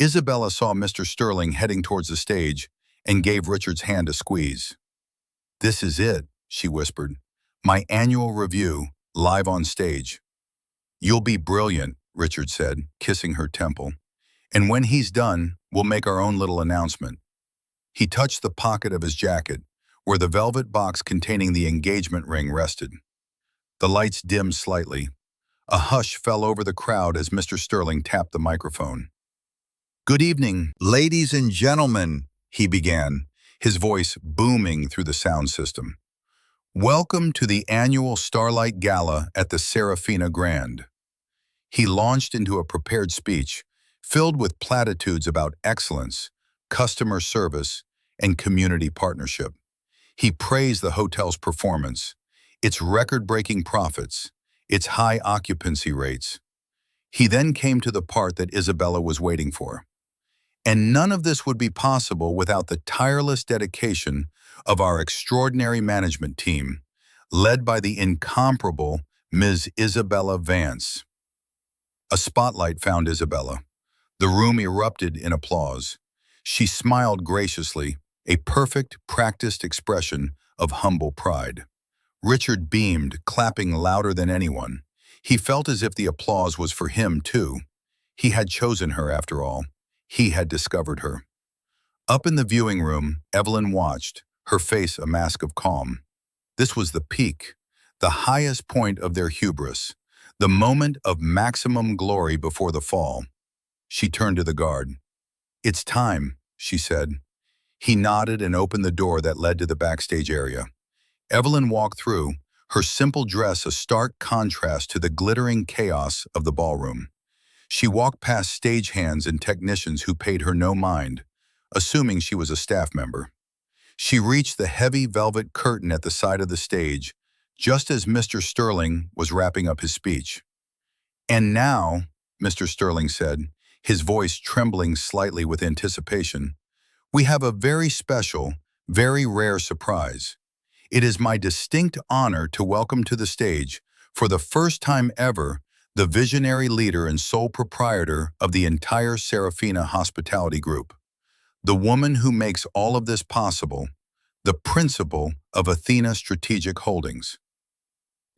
Isabella saw Mr. Sterling heading towards the stage and gave Richard's hand a squeeze. "This is it," she whispered. "My annual review, live on stage." "You'll be brilliant," Richard said, kissing her temple. "And when he's done, we'll make our own little announcement." He touched the pocket of his jacket, where the velvet box containing the engagement ring rested. The lights dimmed slightly. A hush fell over the crowd as Mr. Sterling tapped the microphone. "Good evening, ladies and gentlemen," he began, his voice booming through the sound system. "Welcome to the annual Starlight Gala at the Serafina Grand." He launched into a prepared speech, filled with platitudes about excellence, customer service, and community partnership. He praised the hotel's performance, its record-breaking profits, its high occupancy rates. He then came to the part that Isabella was waiting for. And none of this would be possible without the tireless dedication of our extraordinary management team, led by the incomparable Ms. Isabella Vance. A spotlight found Isabella. The room erupted in applause. She smiled graciously, a perfect, practiced expression of humble pride. Richard beamed, clapping louder than anyone. He felt as if the applause was for him, too. He had chosen her, after all. He had discovered her. Up in the viewing room, Evelyn watched, her face a mask of calm. This was the peak, the highest point of their hubris, the moment of maximum glory before the fall. She turned to the guard. "It's time," she said. He nodded and opened the door that led to the backstage area. Evelyn walked through, her simple dress a stark contrast to the glittering chaos of the ballroom. She walked past stagehands and technicians who paid her no mind, assuming she was a staff member. She reached the heavy velvet curtain at the side of the stage, just as Mr. Sterling was wrapping up his speech. "And now," Mr. Sterling said, his voice trembling slightly with anticipation, "we have a very special, very rare surprise. It is my distinct honor to welcome to the stage, for the first time ever, the visionary leader and sole proprietor of the entire Serafina Hospitality Group. The woman who makes all of this possible, the principal of Athena Strategic Holdings."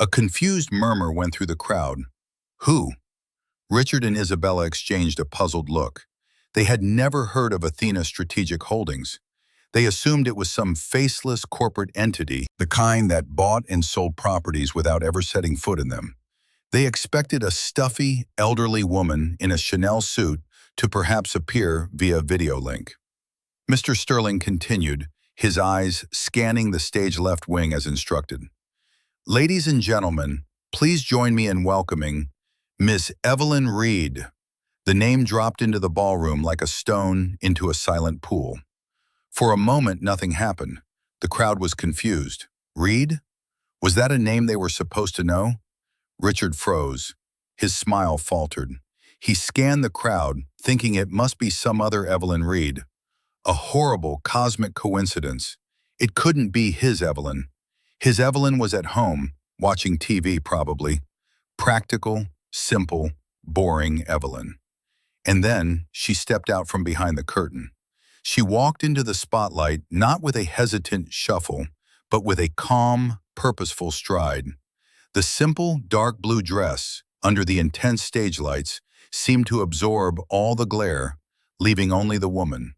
A confused murmur went through the crowd. "Who?" Richard and Isabella exchanged a puzzled look. They had never heard of Athena Strategic Holdings. They assumed it was some faceless corporate entity, the kind that bought and sold properties without ever setting foot in them. They expected a stuffy, elderly woman in a Chanel suit to perhaps appear via video link. Mr. Sterling continued, his eyes scanning the stage left wing as instructed. "Ladies and gentlemen, please join me in welcoming Miss Evelyn Reed." The name dropped into the ballroom like a stone into a silent pool. For a moment, nothing happened. The crowd was confused. Reed? Was that a name they were supposed to know? Richard froze. His smile faltered. He scanned the crowd, thinking it must be some other Evelyn Reed. A horrible cosmic coincidence. It couldn't be his Evelyn. His Evelyn was at home, watching TV probably. Practical, simple, boring Evelyn. And then she stepped out from behind the curtain. She walked into the spotlight not with a hesitant shuffle, but with a calm, purposeful stride. The simple, dark blue dress, under the intense stage lights, seemed to absorb all the glare, leaving only the woman.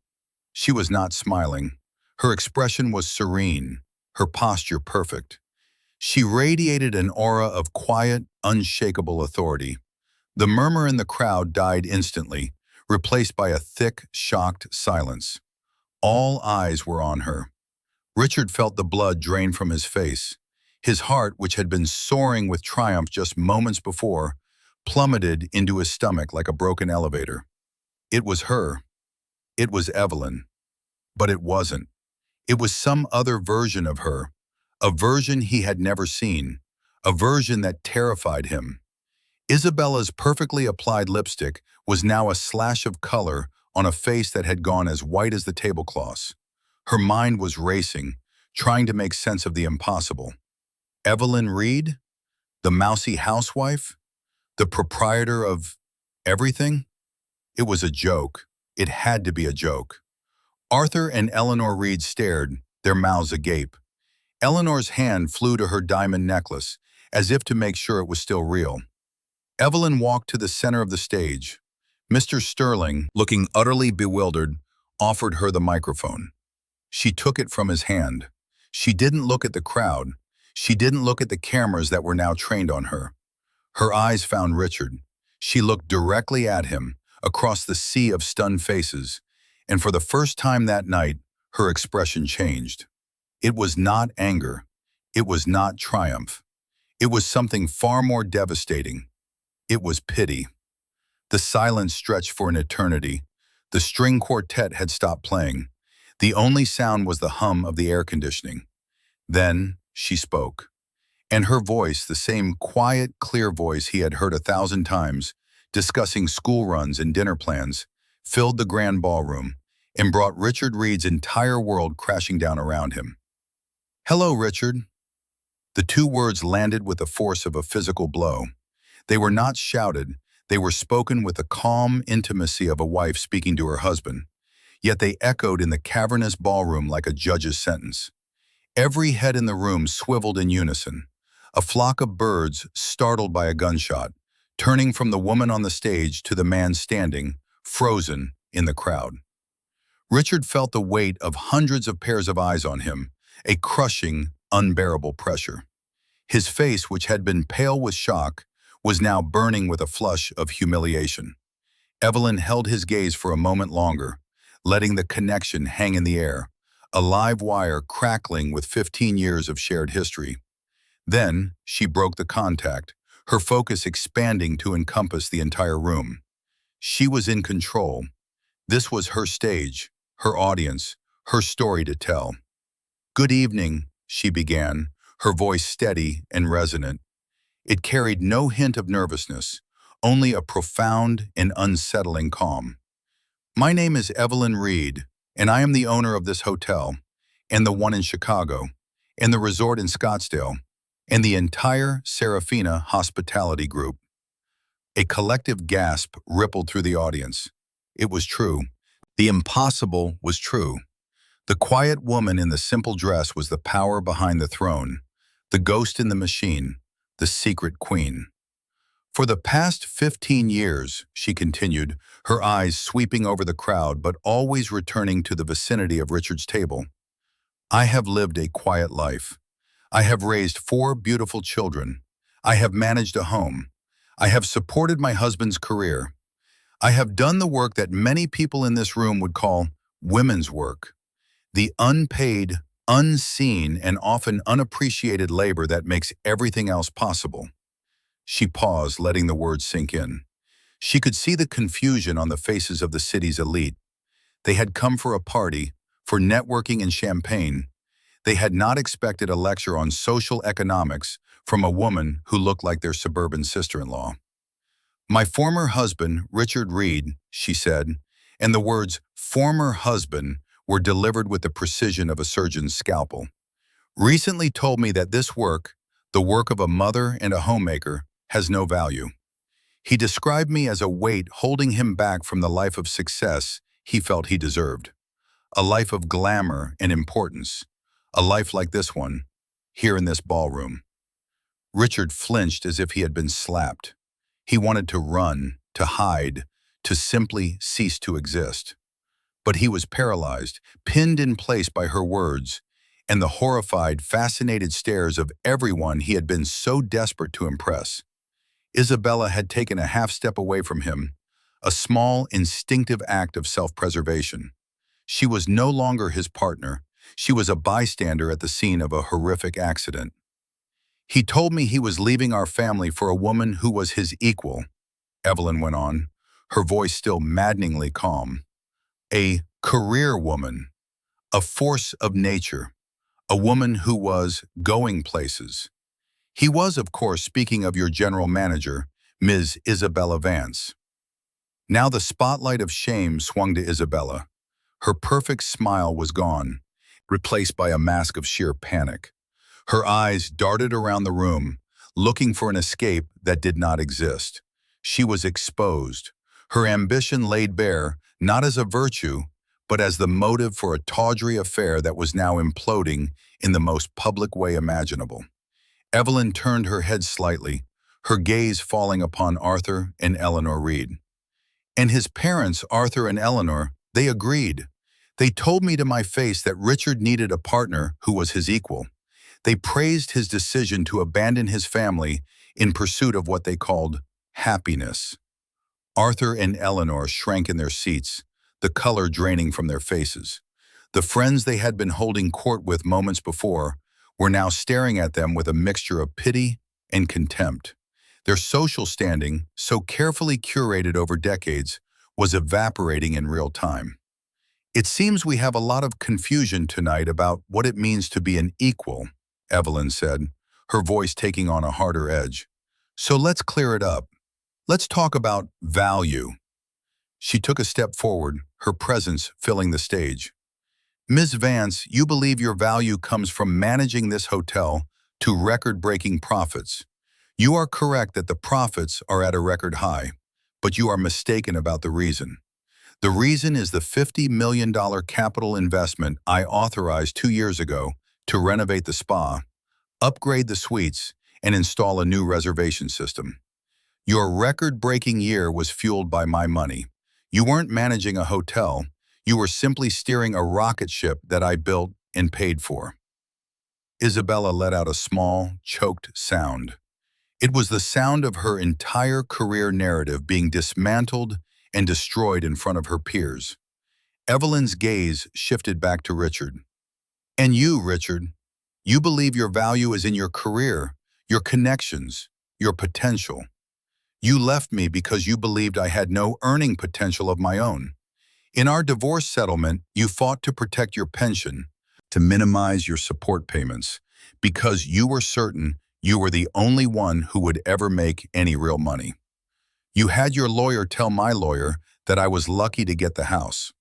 She was not smiling. Her expression was serene, her posture perfect. She radiated an aura of quiet, unshakable authority. The murmur in the crowd died instantly, replaced by a thick, shocked silence. All eyes were on her. Richard felt the blood drain from his face. His heart, which had been soaring with triumph just moments before, plummeted into his stomach like a broken elevator. It was her. It was Evelyn. But it wasn't. It was some other version of her, a version he had never seen, a version that terrified him. Isabella's perfectly applied lipstick was now a slash of color on a face that had gone as white as the tablecloths. Her mind was racing, trying to make sense of the impossible. Evelyn Reed? The mousy housewife? The proprietor of everything? It was a joke. It had to be a joke. Arthur and Eleanor Reed stared, their mouths agape. Eleanor's hand flew to her diamond necklace, as if to make sure it was still real. Evelyn walked to the center of the stage. Mr. Sterling, looking utterly bewildered, offered her the microphone. She took it from his hand. She didn't look at the crowd. She didn't look at the cameras that were now trained on her. Her eyes found Richard. She looked directly at him, across the sea of stunned faces, and for the first time that night, her expression changed. It was not anger. It was not triumph. It was something far more devastating. It was pity. The silence stretched for an eternity. The string quartet had stopped playing. The only sound was the hum of the air conditioning. Then she spoke. And her voice, the same quiet, clear voice he had heard 1,000 times, discussing school runs and dinner plans, filled the grand ballroom and brought Richard Reed's entire world crashing down around him. "Hello, Richard." The two words landed with the force of a physical blow. They were not shouted. They were spoken with the calm intimacy of a wife speaking to her husband, yet they echoed in the cavernous ballroom like a judge's sentence. Every head in the room swiveled in unison. A flock of birds, startled by a gunshot, turning from the woman on the stage to the man standing, frozen, in the crowd. Richard felt the weight of hundreds of pairs of eyes on him, a crushing, unbearable pressure. His face, which had been pale with shock, was now burning with a flush of humiliation. Evelyn held his gaze for a moment longer, letting the connection hang in the air, a live wire crackling with 15 years of shared history. Then she broke the contact, her focus expanding to encompass the entire room. She was in control. This was her stage, her audience, her story to tell. "Good evening," she began, her voice steady and resonant. It carried no hint of nervousness, only a profound and unsettling calm. "My name is Evelyn Reed, and I am the owner of this hotel, and the one in Chicago, and the resort in Scottsdale, and the entire Serafina Hospitality Group." A collective gasp rippled through the audience. It was true. The impossible was true. The quiet woman in the simple dress was the power behind the throne, the ghost in the machine, the secret queen. "For the past 15 years, she continued, her eyes sweeping over the crowd but always returning to the vicinity of Richard's table, "I have lived a quiet life. I have raised 4 beautiful children. I have managed a home. I have supported my husband's career. I have done the work that many people in this room would call women's work, the unpaid, unseen, and often unappreciated labor that makes everything else possible." She paused, letting the words sink in. She could see the confusion on the faces of the city's elite. They had come for a party, for networking and champagne. They had not expected a lecture on social economics from a woman who looked like their suburban sister-in-law. "My former husband, Richard Reed," she said, and the words "former husband" were delivered with the precision of a surgeon's scalpel, "recently told me that this work, the work of a mother and a homemaker, has no value. He described me as a weight holding him back from the life of success he felt he deserved. A life of glamour and importance. A life like this one, here in this ballroom." Richard flinched as if he had been slapped. He wanted to run, to hide, to simply cease to exist. But he was paralyzed, pinned in place by her words, and the horrified, fascinated stares of everyone he had been so desperate to impress. Isabella had taken a half step away from him, a small, instinctive act of self-preservation. She was no longer his partner. She was a bystander at the scene of a horrific accident. "He told me he was leaving our family for a woman who was his equal," Evelyn went on, her voice still maddeningly calm. "A career woman, a force of nature, a woman who was going places. He was, of course, speaking of your general manager, Ms. Isabella Vance." Now the spotlight of shame swung to Isabella. Her perfect smile was gone, replaced by a mask of sheer panic. Her eyes darted around the room, looking for an escape that did not exist. She was exposed, her ambition laid bare, not as a virtue, but as the motive for a tawdry affair that was now imploding in the most public way imaginable. Evelyn turned her head slightly, her gaze falling upon Arthur and Eleanor Reed. And his parents, Arthur and Eleanor, they agreed. They told me to my face that Richard needed a partner who was his equal. They praised his decision to abandon his family in pursuit of what they called happiness. Arthur and Eleanor shrank in their seats, the color draining from their faces. The friends they had been holding court with moments before were now staring at them with a mixture of pity and contempt. Their social standing, so carefully curated over decades, was evaporating in real time. It seems we have a lot of confusion tonight about what it means to be an equal, Evelyn said, her voice taking on a harder edge. So let's clear it up. Let's talk about value. She took a step forward, her presence filling the stage. Ms. Vance, you believe your value comes from managing this hotel to record-breaking profits. You are correct that the profits are at a record high, but you are mistaken about the reason. The reason is the $50 million capital investment I authorized 2 years ago to renovate the spa, upgrade the suites, and install a new reservation system. Your record-breaking year was fueled by my money. You weren't managing a hotel, you were simply steering a rocket ship that I built and paid for. Isabella let out a small, choked sound. It was the sound of her entire career narrative being dismantled and destroyed in front of her peers. Evelyn's gaze shifted back to Richard. And you, Richard, you believe your value is in your career, your connections, your potential. You left me because you believed I had no earning potential of my own. In our divorce settlement, you fought to protect your pension, to minimize your support payments, because you were certain you were the only one who would ever make any real money. You had your lawyer tell my lawyer that I was lucky to get the house.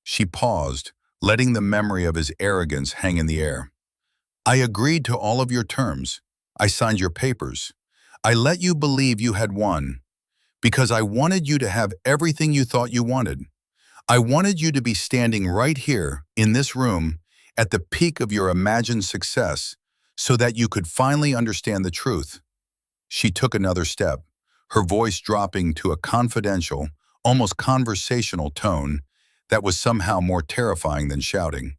She paused, letting the memory of his arrogance hang in the air. I agreed to all of your terms. I signed your papers. I let you believe you had won, because I wanted you to have everything you thought you wanted. I wanted you to be standing right here, in this room, at the peak of your imagined success, so that you could finally understand the truth. She took another step, her voice dropping to a confidential, almost conversational tone that was somehow more terrifying than shouting.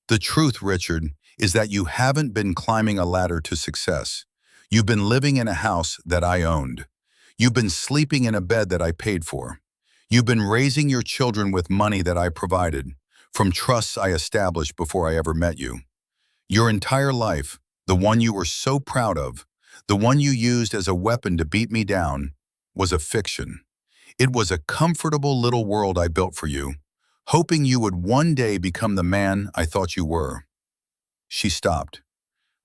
The truth, Richard, is that you haven't been climbing a ladder to success. You've been living in a house that I owned. You've been sleeping in a bed that I paid for. You've been raising your children with money that I provided, from trusts I established before I ever met you. Your entire life, the one you were so proud of, the one you used as a weapon to beat me down, was a fiction. It was a comfortable little world I built for you, hoping you would one day become the man I thought you were. She stopped.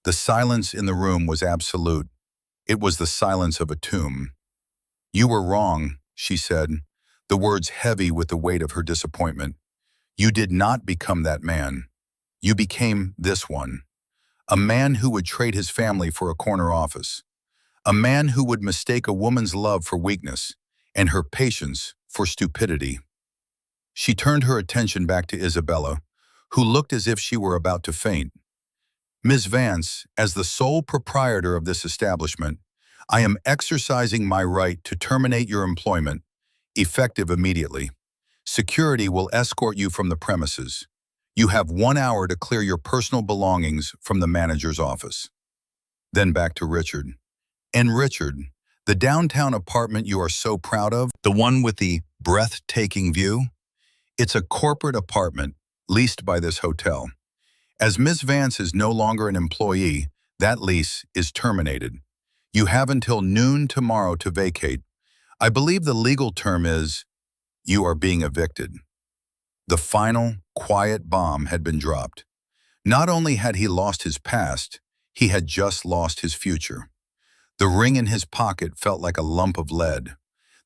The silence in the room was absolute. It was the silence of a tomb. You were wrong, she said, the words heavy with the weight of her disappointment. You did not become that man. You became this one. A man who would trade his family for a corner office. A man who would mistake a woman's love for weakness and her patience for stupidity. She turned her attention back to Isabella, who looked as if she were about to faint. Ms. Vance, as the sole proprietor of this establishment, I am exercising my right to terminate your employment, effective immediately. Security will escort you from the premises. You have 1 hour to clear your personal belongings from the manager's office. Then back to Richard. And Richard, the downtown apartment you are so proud of, the one with the breathtaking view, it's a corporate apartment leased by this hotel. As Ms. Vance is no longer an employee, that lease is terminated. You have until noon tomorrow to vacate. I believe the legal term is, you are being evicted. The final, quiet bomb had been dropped. Not only had he lost his past, he had just lost his future. The ring in his pocket felt like a lump of lead.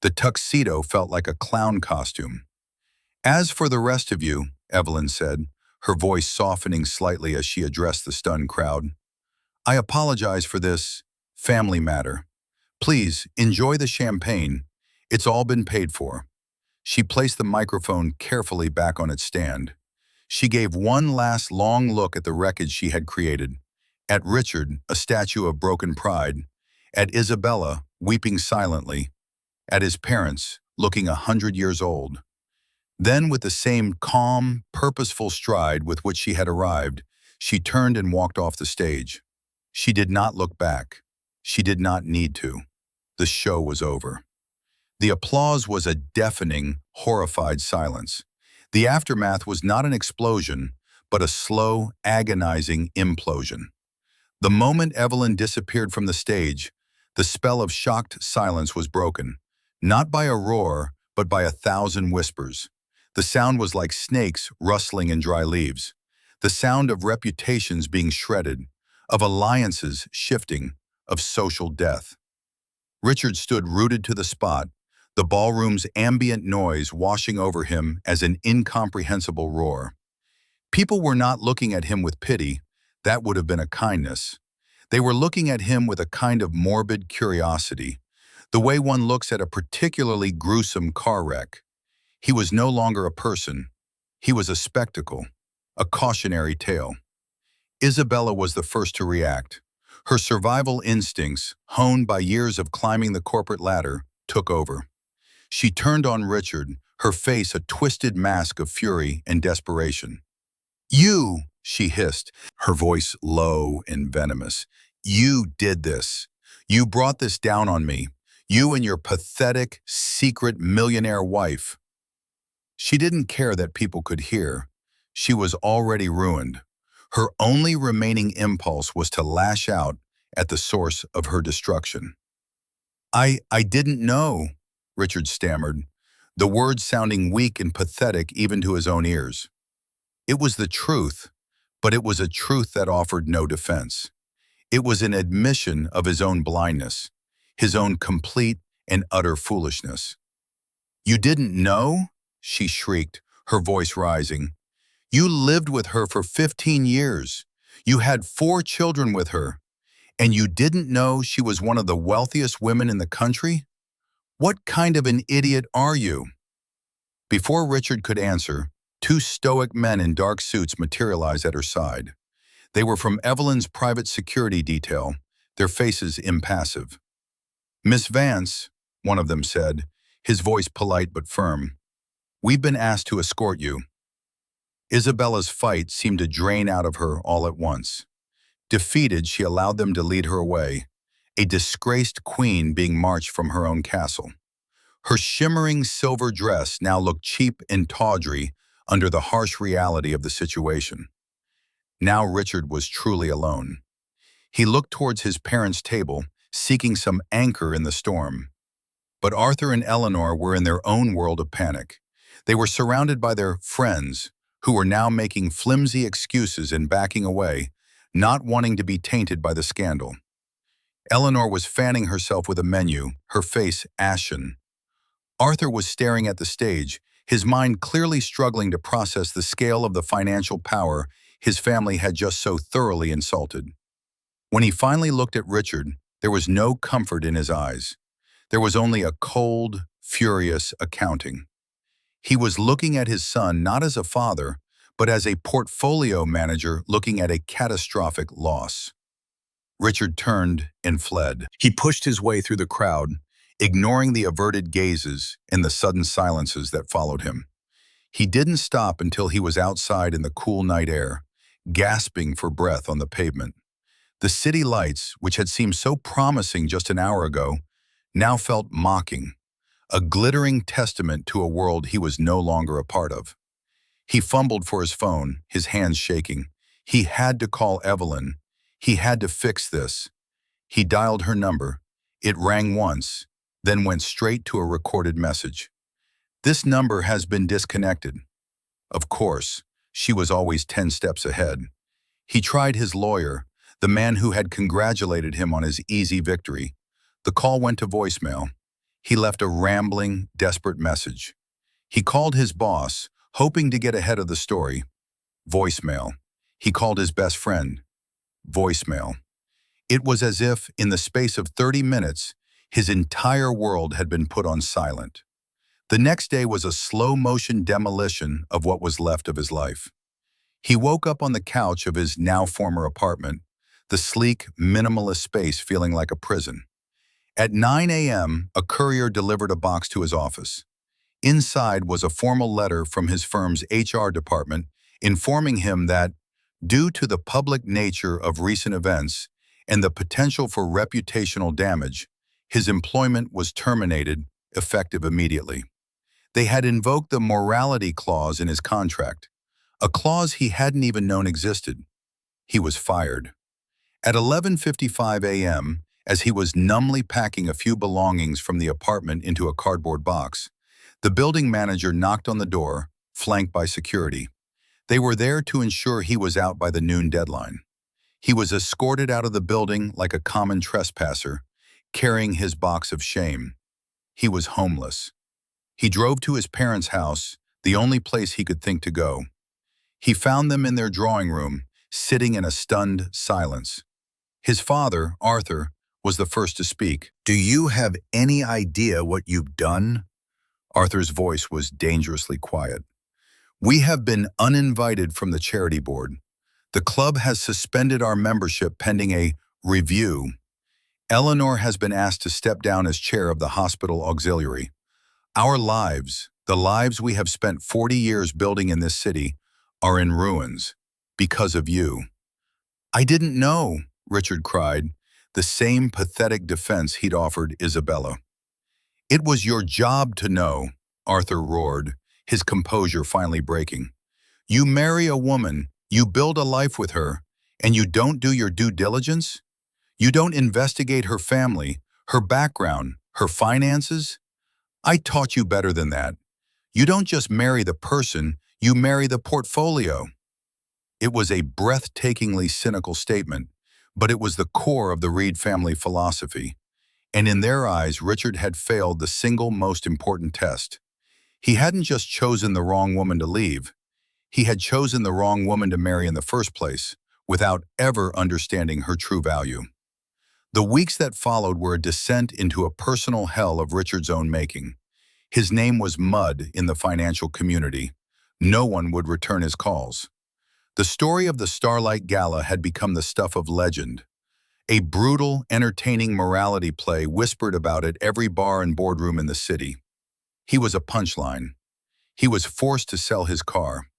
The tuxedo felt like a clown costume. As for the rest of you, Evelyn said, her voice softening slightly as she addressed the stunned crowd, I apologize for this family matter. Please, enjoy the champagne. It's all been paid for." She placed the microphone carefully back on its stand. She gave one last long look at the wreckage she had created, at Richard, a statue of broken pride, at Isabella, weeping silently, at his parents, looking 100 years old. Then, with the same calm, purposeful stride with which she had arrived, she turned and walked off the stage. She did not look back. She did not need to. The show was over. The applause was a deafening, horrified silence. The aftermath was not an explosion, but a slow, agonizing implosion. The moment Evelyn disappeared from the stage, the spell of shocked silence was broken, not by a roar, but by 1,000 whispers. The sound was like snakes rustling in dry leaves, the sound of reputations being shredded, of alliances shifting, of social death. Richard stood rooted to the spot, the ballroom's ambient noise washing over him as an incomprehensible roar. People were not looking at him with pity. That would have been a kindness. They were looking at him with a kind of morbid curiosity, the way one looks at a particularly gruesome car wreck. He was no longer a person. He was a spectacle, a cautionary tale. Isabella was the first to react. Her survival instincts, honed by years of climbing the corporate ladder, took over. She turned on Richard, her face a twisted mask of fury and desperation. "You," she hissed, her voice low and venomous. "You did this. You brought this down on me. You and your pathetic, secret millionaire wife." She didn't care that people could hear. She was already ruined. Her only remaining impulse was to lash out at the source of her destruction. I didn't know," Richard stammered, the words sounding weak and pathetic even to his own ears. It was the truth, but it was a truth that offered no defense. It was an admission of his own blindness, his own complete and utter foolishness. "You didn't know?" she shrieked, her voice rising. "You lived with her for 15 years. You had 4 children with her. And you didn't know she was one of the wealthiest women in the country? What kind of an idiot are you?" Before Richard could answer, 2 stoic men in dark suits materialized at her side. They were from Evelyn's private security detail, their faces impassive. "Miss Vance," one of them said, his voice polite but firm, "we've been asked to escort you." Isabella's fight seemed to drain out of her all at once. Defeated, she allowed them to lead her away, a disgraced queen being marched from her own castle. Her shimmering silver dress now looked cheap and tawdry under the harsh reality of the situation. Now Richard was truly alone. He looked towards his parents' table, seeking some anchor in the storm. But Arthur and Eleanor were in their own world of panic. They were surrounded by their friends, who were now making flimsy excuses and backing away, not wanting to be tainted by the scandal. Eleanor was fanning herself with a menu, her face ashen. Arthur was staring at the stage, his mind clearly struggling to process the scale of the financial power his family had just so thoroughly insulted. When he finally looked at Richard, there was no comfort in his eyes. There was only a cold, furious accounting. He was looking at his son not as a father, but as a portfolio manager looking at a catastrophic loss. Richard turned and fled. He pushed his way through the crowd, ignoring the averted gazes and the sudden silences that followed him. He didn't stop until he was outside in the cool night air, gasping for breath on the pavement. The city lights, which had seemed so promising just an hour ago, now felt mocking, a glittering testament to a world he was no longer a part of. He fumbled for his phone, his hands shaking. He had to call Evelyn. He had to fix this. He dialed her number. It rang once, then went straight to a recorded message. "This number has been disconnected." Of course, she was always 10 steps ahead. He tried his lawyer, the man who had congratulated him on his easy victory. The call went to voicemail. He left a rambling, desperate message. He called his boss, hoping to get ahead of the story. Voicemail. He called his best friend. Voicemail. It was as if, in the space of 30 minutes, his entire world had been put on silent. The next day was a slow-motion demolition of what was left of his life. He woke up on the couch of his now former apartment, the sleek, minimalist space feeling like a prison. At 9 a.m., a courier delivered a box to his office. Inside was a formal letter from his firm's HR department informing him that, due to the public nature of recent events and the potential for reputational damage, his employment was terminated, effective immediately. They had invoked the morality clause in his contract, a clause he hadn't even known existed. He was fired. At 11:55 a.m., as he was numbly packing a few belongings from the apartment into a cardboard box, the building manager knocked on the door, flanked by security. They were there to ensure he was out by the noon deadline. He was escorted out of the building like a common trespasser, carrying his box of shame. He was homeless. He drove to his parents' house, the only place he could think to go. He found them in their drawing room, sitting in a stunned silence. His father, Arthur, was the first to speak. "Do you have any idea what you've done?" Arthur's voice was dangerously quiet. "We have been uninvited from the charity board. The club has suspended our membership pending a review. Eleanor has been asked to step down as chair of the hospital auxiliary. Our lives, the lives we have spent 40 years building in this city, are in ruins because of you." "I didn't know," Richard cried, the same pathetic defense he'd offered Isabella. "It was your job to know," Arthur roared, his composure finally breaking. "You marry a woman, you build a life with her, and you don't do your due diligence? You don't investigate her family, her background, her finances? I taught you better than that. You don't just marry the person, you marry the portfolio." It was a breathtakingly cynical statement, but it was the core of the Reed family philosophy. And in their eyes, Richard had failed the single most important test. He hadn't just chosen the wrong woman to leave. He had chosen the wrong woman to marry in the first place, without ever understanding her true value. The weeks that followed were a descent into a personal hell of Richard's own making. His name was mud in the financial community. No one would return his calls. The story of the Starlight Gala had become the stuff of legend. A brutal, entertaining morality play whispered about at every bar and boardroom in the city. He was a punchline. He was forced to sell his car.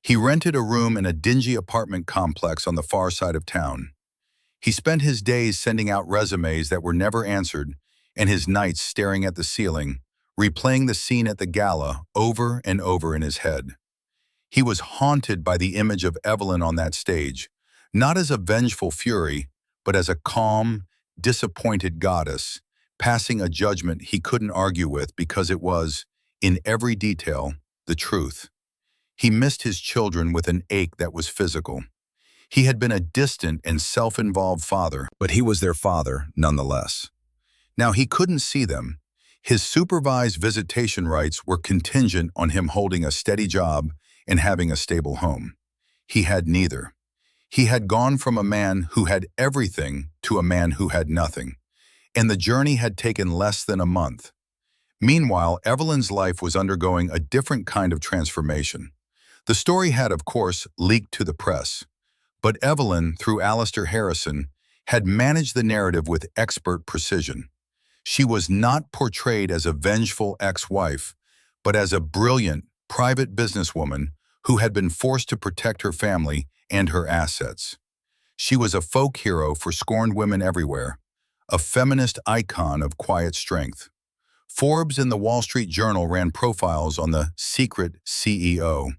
He rented a room in a dingy apartment complex on the far side of town. He spent his days sending out resumes that were never answered, and his nights staring at the ceiling, replaying the scene at the gala over and over in his head. He was haunted by the image of Evelyn on that stage, not as a vengeful fury, but as a calm, disappointed goddess, passing a judgment he couldn't argue with because it was, in every detail, the truth. He missed his children with an ache that was physical. He had been a distant and self-involved father, but he was their father nonetheless. Now he couldn't see them. His supervised visitation rights were contingent on him holding a steady job and having a stable home. He had neither. He had gone from a man who had everything to a man who had nothing, and the journey had taken less than a month. Meanwhile, Evelyn's life was undergoing a different kind of transformation. The story had, of course, leaked to the press, but Evelyn, through Alistair Harrison, had managed the narrative with expert precision. She was not portrayed as a vengeful ex-wife, but as a brilliant, private businesswoman who had been forced to protect her family and her assets. She was a folk hero for scorned women everywhere, a feminist icon of quiet strength. Forbes and the Wall Street Journal ran profiles on the secret CEO,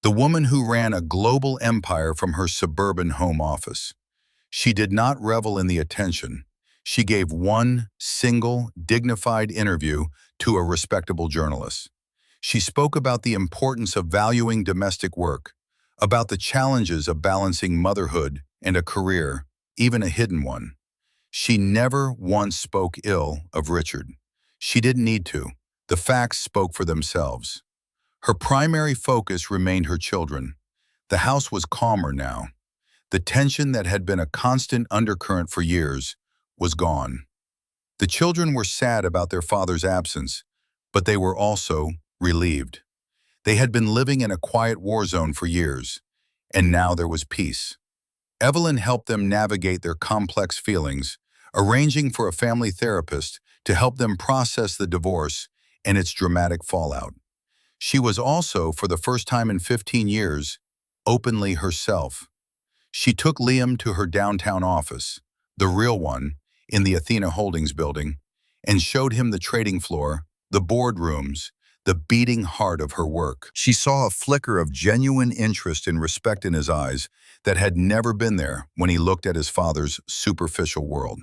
the woman who ran a global empire from her suburban home office. She did not revel in the attention. She gave one single, dignified interview to a respectable journalist. She spoke about the importance of valuing domestic work, about the challenges of balancing motherhood and a career, even a hidden one. She never once spoke ill of Richard. She didn't need to. The facts spoke for themselves. Her primary focus remained her children. The house was calmer now. The tension that had been a constant undercurrent for years was gone. The children were sad about their father's absence, but they were also relieved. They had been living in a quiet war zone for years, and now there was peace. Evelyn helped them navigate their complex feelings, arranging for a family therapist to help them process the divorce and its dramatic fallout. She was also, for the first time in 15 years, openly herself. She took Liam to her downtown office, the real one, in the Athena Holdings building, and showed him the trading floor, the boardrooms, the beating heart of her work. She saw a flicker of genuine interest and respect in his eyes that had never been there when he looked at his father's superficial world.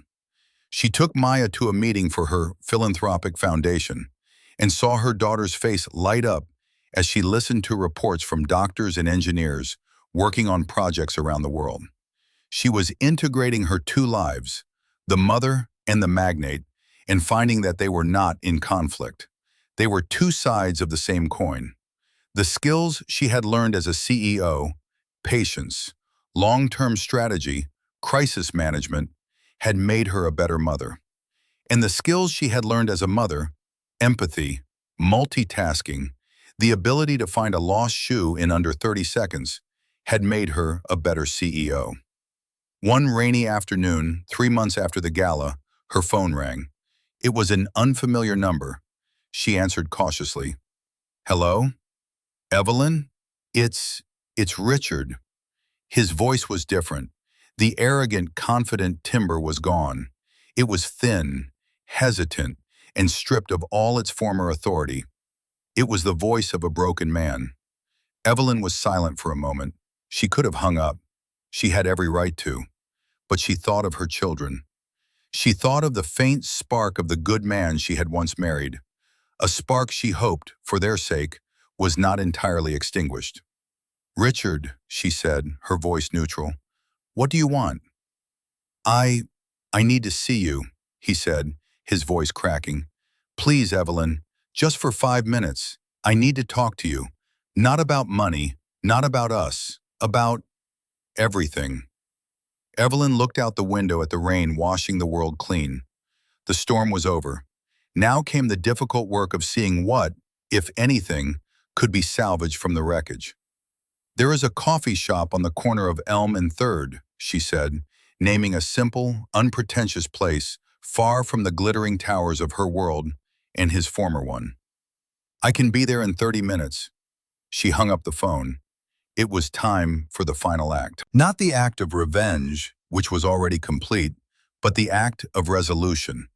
She took Maya to a meeting for her philanthropic foundation and saw her daughter's face light up as she listened to reports from doctors and engineers working on projects around the world. She was integrating her two lives, the mother and the magnate, and finding that they were not in conflict. They were two sides of the same coin. The skills she had learned as a CEO, patience, long-term strategy, crisis management, had made her a better mother. And the skills she had learned as a mother, empathy, multitasking, the ability to find a lost shoe in under 30 seconds, had made her a better CEO. One rainy afternoon, 3 months after the gala, her phone rang. It was an unfamiliar number. She answered cautiously. "Hello? Evelyn? It's Richard." His voice was different. The arrogant, confident timbre was gone. It was thin, hesitant, and stripped of all its former authority. It was the voice of a broken man. Evelyn was silent for a moment. She could have hung up. She had every right to. But she thought of her children. She thought of the faint spark of the good man she had once married. A spark she hoped, for their sake, was not entirely extinguished. "Richard," she said, her voice neutral, "what do you want?" I need to see you," he said, his voice cracking. "Please, Evelyn, just for 5 minutes. I need to talk to you. Not about money, not about us, about everything." Evelyn looked out the window at the rain washing the world clean. The storm was over. Now came the difficult work of seeing what, if anything, could be salvaged from the wreckage. "There is a coffee shop on the corner of Elm and 3rd, she said, naming a simple, unpretentious place far from the glittering towers of her world and his former one. "I can be there in 30 minutes. She hung up the phone. It was time for the final act. Not the act of revenge, which was already complete, but the act of resolution.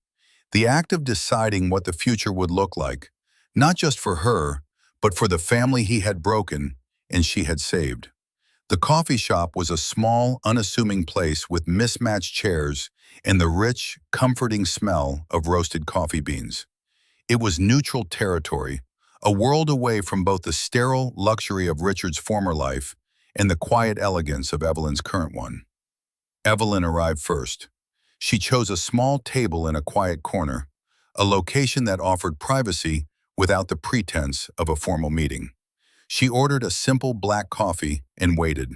The act of deciding what the future would look like, not just for her, but for the family he had broken and she had saved. The coffee shop was a small, unassuming place with mismatched chairs and the rich, comforting smell of roasted coffee beans. It was neutral territory, a world away from both the sterile luxury of Richard's former life and the quiet elegance of Evelyn's current one. Evelyn arrived first. She chose a small table in a quiet corner, a location that offered privacy without the pretense of a formal meeting. She ordered a simple black coffee and waited.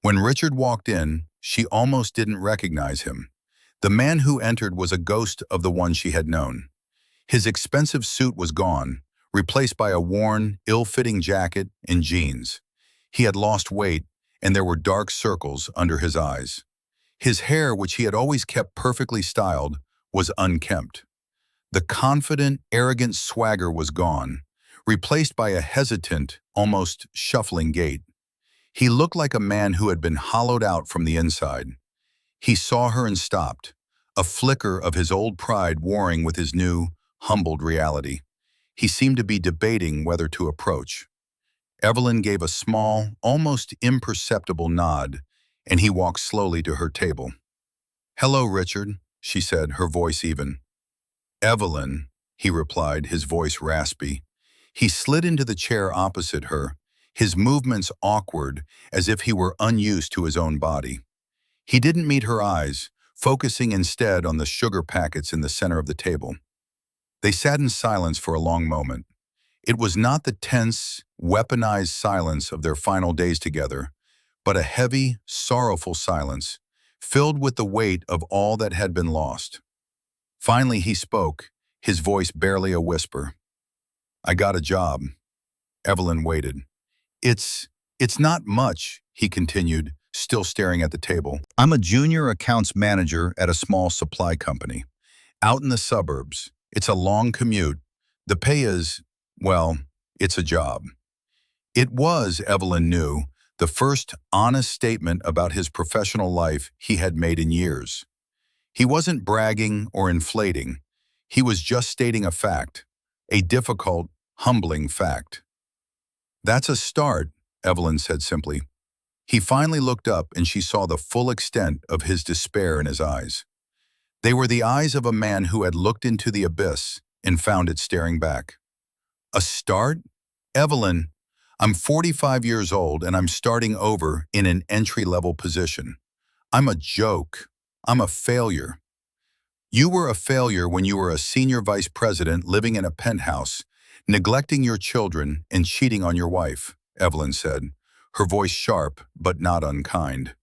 When Richard walked in, she almost didn't recognize him. The man who entered was a ghost of the one she had known. His expensive suit was gone, replaced by a worn, ill-fitting jacket and jeans. He had lost weight, and there were dark circles under his eyes. His hair, which he had always kept perfectly styled, was unkempt. The confident, arrogant swagger was gone, replaced by a hesitant, almost shuffling gait. He looked like a man who had been hollowed out from the inside. He saw her and stopped, a flicker of his old pride warring with his new, humbled reality. He seemed to be debating whether to approach. Evelyn gave a small, almost imperceptible nod, and he walked slowly to her table. "Hello, Richard," she said, her voice even. "Evelyn," he replied, his voice raspy. He slid into the chair opposite her, his movements awkward, as if he were unused to his own body. He didn't meet her eyes, focusing instead on the sugar packets in the center of the table. They sat in silence for a long moment. It was not the tense, weaponized silence of their final days together, but a heavy, sorrowful silence, filled with the weight of all that had been lost. Finally he spoke, his voice barely a whisper. "I got a job." Evelyn waited. It's, it's not much," he continued, still staring at the table. "I'm a junior accounts manager at a small supply company, out in the suburbs. It's a long commute. The pay is, well, it's a job." It was, Evelyn knew, the first honest statement about his professional life he had made in years. He wasn't bragging or inflating. He was just stating a fact, a difficult, humbling fact. "That's a start," Evelyn said simply. He finally looked up and she saw the full extent of his despair in his eyes. They were the eyes of a man who had looked into the abyss and found it staring back. "A start? Evelyn, I'm 45 years old and I'm starting over in an entry-level position. I'm a joke. I'm a failure." "You were a failure when you were a senior vice president living in a penthouse, neglecting your children and cheating on your wife," Evelyn said, her voice sharp but not unkind.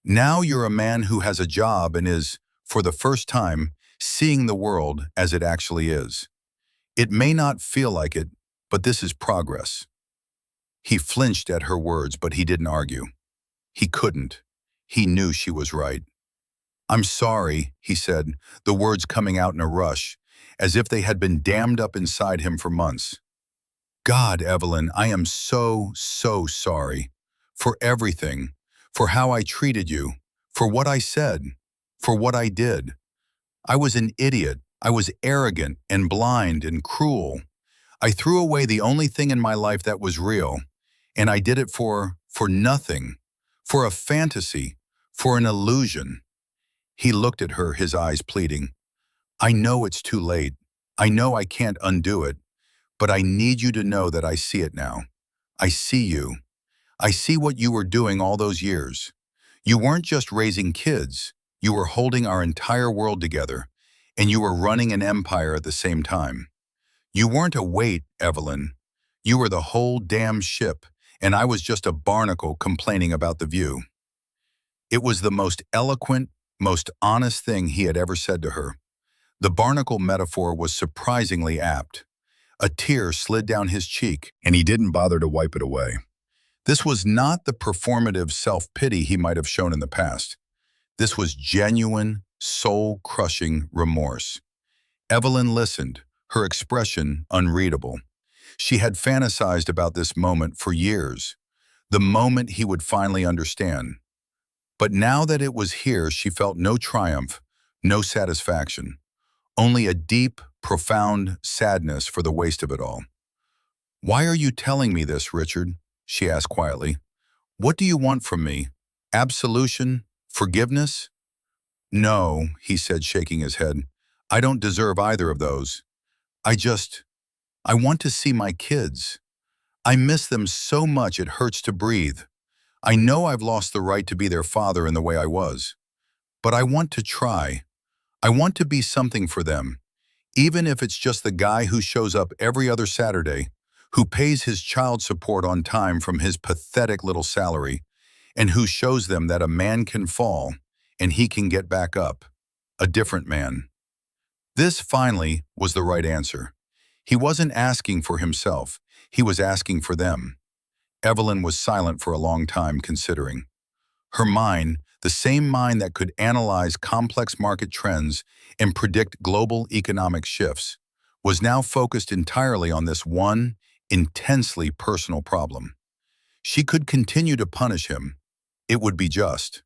"Now you're a man who has a job and is, for the first time, seeing the world as it actually is. It may not feel like it, but this is progress." He flinched at her words, but he didn't argue. He couldn't. He knew she was right. "I'm sorry," he said, the words coming out in a rush, as if they had been dammed up inside him for months. "God, Evelyn, I am so, so sorry. For everything. For how I treated you. For what I said. For what I did. I was an idiot. I was arrogant and blind and cruel. I threw away the only thing in my life that was real, and I did it for nothing. For a fantasy. For an illusion." He looked at her, his eyes pleading. "I know it's too late. I know I can't undo it. But I need you to know that I see it now. I see you. I see what you were doing all those years. You weren't just raising kids. You were holding our entire world together, and you were running an empire at the same time. You weren't a weight, Evelyn. You were the whole damn ship, and I was just a barnacle complaining about the view." It was the most eloquent, most honest thing he had ever said to her. The barnacle metaphor was surprisingly apt. A tear slid down his cheek, and he didn't bother to wipe it away. This was not the performative self-pity he might have shown in the past. This was genuine, soul-crushing remorse. Evelyn listened, her expression unreadable. She had fantasized about this moment for years, the moment he would finally understand. But now that it was here, she felt no triumph, no satisfaction, only a deep, profound sadness for the waste of it all. "Why are you telling me this, Richard?" she asked quietly. "What do you want from me? Absolution? Forgiveness?" "No," he said, shaking his head. "I don't deserve either of those. I want to see my kids. I miss them so much it hurts to breathe. I know I've lost the right to be their father in the way I was. But I want to try. I want to be something for them, even if it's just the guy who shows up every other Saturday, who pays his child support on time from his pathetic little salary, and who shows them that a man can fall and he can get back up. A different man." This, finally, was the right answer. He wasn't asking for himself. He was asking for them. Evelyn was silent for a long time, considering. Her mind, the same mind that could analyze complex market trends and predict global economic shifts, was now focused entirely on this one, intensely personal problem. She could continue to punish him. It would be just.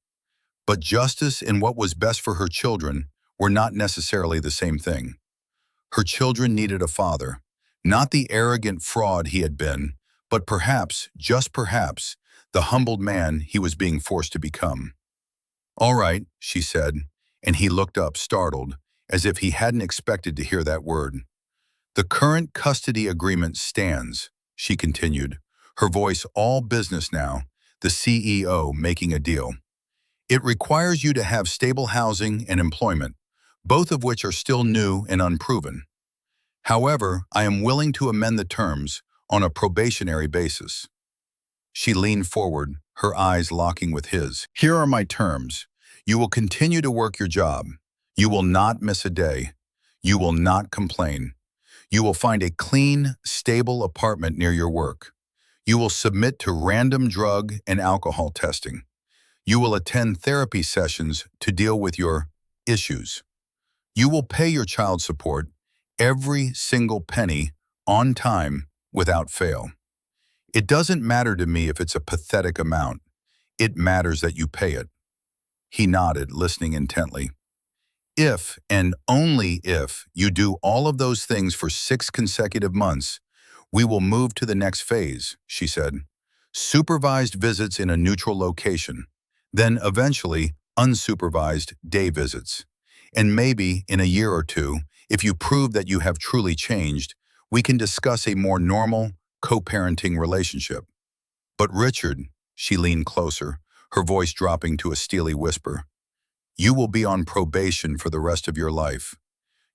But justice and what was best for her children were not necessarily the same thing. Her children needed a father, not the arrogant fraud he had been, but perhaps, just perhaps, the humbled man he was being forced to become. "All right," she said, and he looked up, startled, as if he hadn't expected to hear that word. "The current custody agreement stands," she continued, her voice all business now, the CEO making a deal. "It requires you to have stable housing and employment, both of which are still new and unproven. However, I am willing to amend the terms on a probationary basis." She leaned forward, her eyes locking with his. Here are my terms. You will continue to work your job. You will not miss a day. You will not complain. You will find a clean, stable apartment near your work. You will submit to random drug and alcohol testing. You will attend therapy sessions to deal with your issues. You will pay your child support, every single penny, on time, without fail. It doesn't matter to me if it's a pathetic amount. It matters that you pay it. He nodded, listening intently. If, and only if, you do all of those things for 6 consecutive months, we will move to the next phase, she said. Supervised visits in a neutral location, then eventually unsupervised day visits. And maybe in a year or two, if you prove that you have truly changed, we can discuss a more normal, co-parenting relationship. But Richard, she leaned closer, her voice dropping to a steely whisper, you will be on probation for the rest of your life.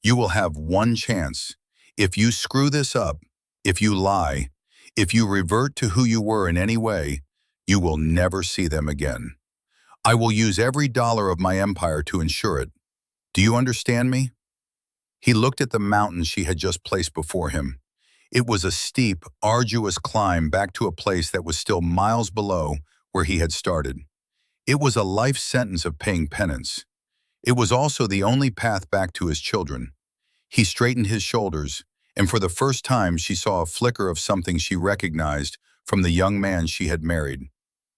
You will have one chance. If you screw this up, if you lie, if you revert to who you were in any way, you will never see them again. I will use every dollar of my empire to ensure it. Do you understand me? He looked at the mountain she had just placed before him. It was a steep, arduous climb back to a place that was still miles below where he had started. It was a life sentence of paying penance. It was also the only path back to his children. He straightened his shoulders, and for the first time she saw a flicker of something she recognized from the young man she had married.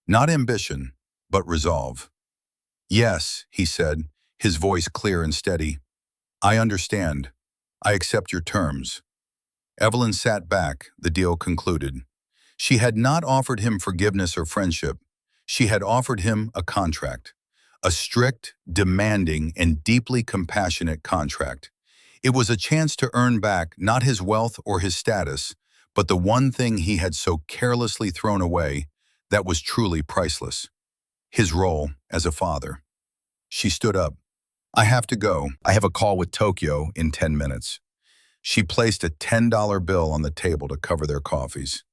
Not ambition, but resolve. Yes, he said, his voice clear and steady. I understand. I accept your terms. Evelyn sat back, the deal concluded. She had not offered him forgiveness or friendship. She had offered him a contract. A strict, demanding, and deeply compassionate contract. It was a chance to earn back not his wealth or his status, but the one thing he had so carelessly thrown away that was truly priceless. His role as a father. She stood up. I have to go. I have a call with Tokyo in 10 minutes. She placed a $10 bill on the table to cover their coffees.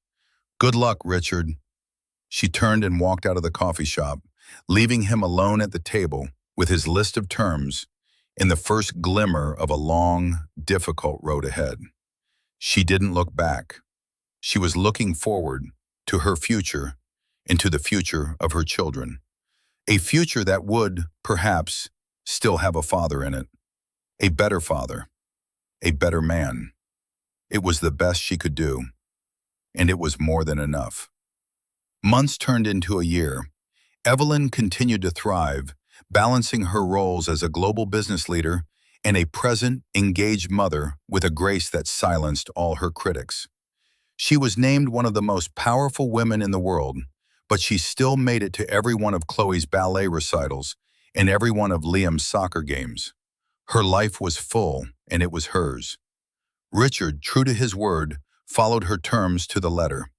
Good luck, Richard. She turned and walked out of the coffee shop, leaving him alone at the table with his list of terms in the first glimmer of a long, difficult road ahead. She didn't look back. She was looking forward to her future and to the future of her children. A future that would, perhaps, still have a father in it. A better father. A better man. It was the best she could do, and it was more than enough. Months turned into a year. Evelyn continued to thrive, balancing her roles as a global business leader and a present, engaged mother with a grace that silenced all her critics. She was named one of the most powerful women in the world, but she still made it to every one of Chloe's ballet recitals and every one of Liam's soccer games. Her life was full, and it was hers. Richard, true to his word, followed her terms to the letter.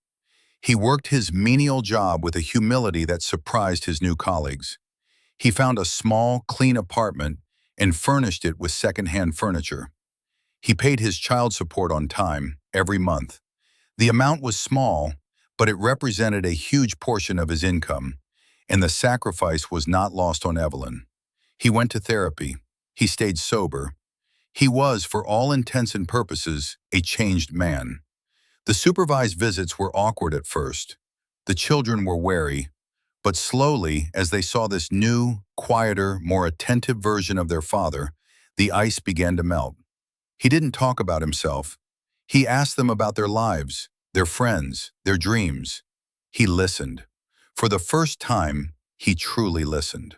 He worked his menial job with a humility that surprised his new colleagues. He found a small, clean apartment and furnished it with second-hand furniture. He paid his child support on time, every month. The amount was small, but it represented a huge portion of his income, and the sacrifice was not lost on Evelyn. He went to therapy. He stayed sober. He was, for all intents and purposes, a changed man. The supervised visits were awkward at first. The children were wary, but slowly, as they saw this new, quieter, more attentive version of their father, the ice began to melt. He didn't talk about himself. He asked them about their lives, their friends, their dreams. He listened. For the first time, he truly listened.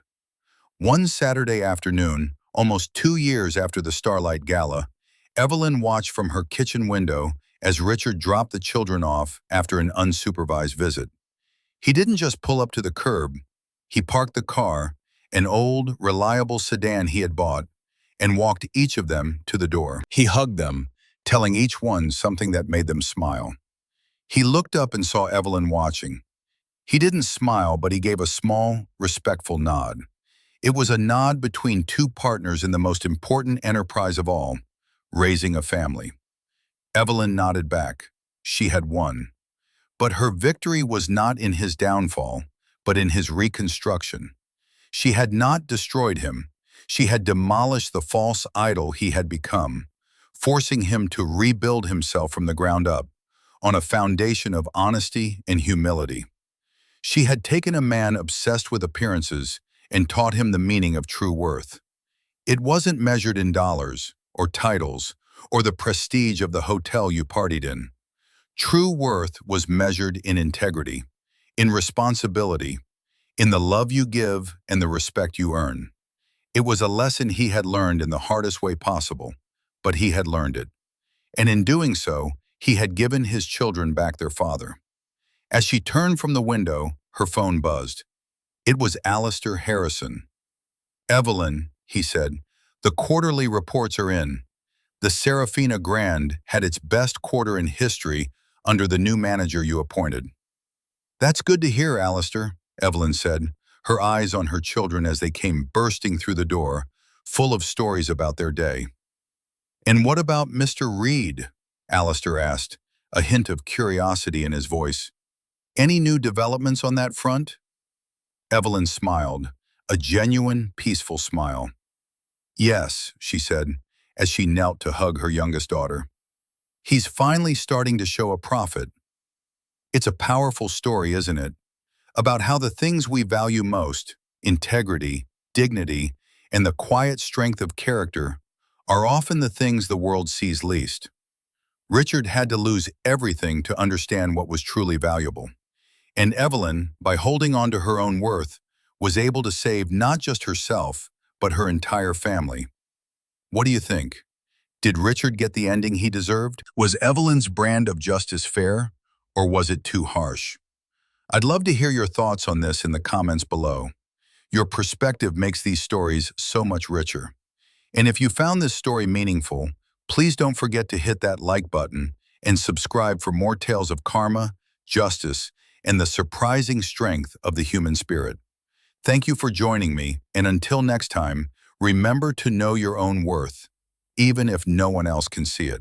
One Saturday afternoon, almost 2 years after the Starlight Gala, Evelyn watched from her kitchen window as Richard dropped the children off after an unsupervised visit. He didn't just pull up to the curb. He parked the car, an old, reliable sedan he had bought, and walked each of them to the door. He hugged them, telling each one something that made them smile. He looked up and saw Evelyn watching. He didn't smile, but he gave a small, respectful nod. It was a nod between two partners in the most important enterprise of all, raising a family. Evelyn nodded back. She had won. But her victory was not in his downfall, but in his reconstruction. She had not destroyed him. She had demolished the false idol he had become, forcing him to rebuild himself from the ground up, on a foundation of honesty and humility. She had taken a man obsessed with appearances and taught him the meaning of true worth. It wasn't measured in dollars, or titles, or the prestige of the hotel you partied in. True worth was measured in integrity, in responsibility, in the love you give and the respect you earn. It was a lesson he had learned in the hardest way possible, but he had learned it. And in doing so, he had given his children back their father. As she turned from the window, her phone buzzed. It was Alistair Harrison. "Evelyn," he said, "the quarterly reports are in. The Serafina Grand had its best quarter in history under the new manager you appointed." "That's good to hear, Alistair," Evelyn said, her eyes on her children as they came bursting through the door, full of stories about their day. "And what about Mr. Reed?" Alistair asked, a hint of curiosity in his voice. "Any new developments on that front?" Evelyn smiled, a genuine, peaceful smile. "Yes," she said, as she knelt to hug her youngest daughter. "He's finally starting to show a profit." It's a powerful story, isn't it? About how the things we value most, integrity, dignity, and the quiet strength of character, are often the things the world sees least. Richard had to lose everything to understand what was truly valuable. And Evelyn, by holding on to her own worth, was able to save not just herself, but her entire family. What do you think? Did Richard get the ending he deserved? Was Evelyn's brand of justice fair, or was it too harsh? I'd love to hear your thoughts on this in the comments below. Your perspective makes these stories so much richer. And if you found this story meaningful, please don't forget to hit that like button and subscribe for more tales of karma, justice, and the surprising strength of the human spirit. Thank you for joining me, and until next time, remember to know your own worth, even if no one else can see it.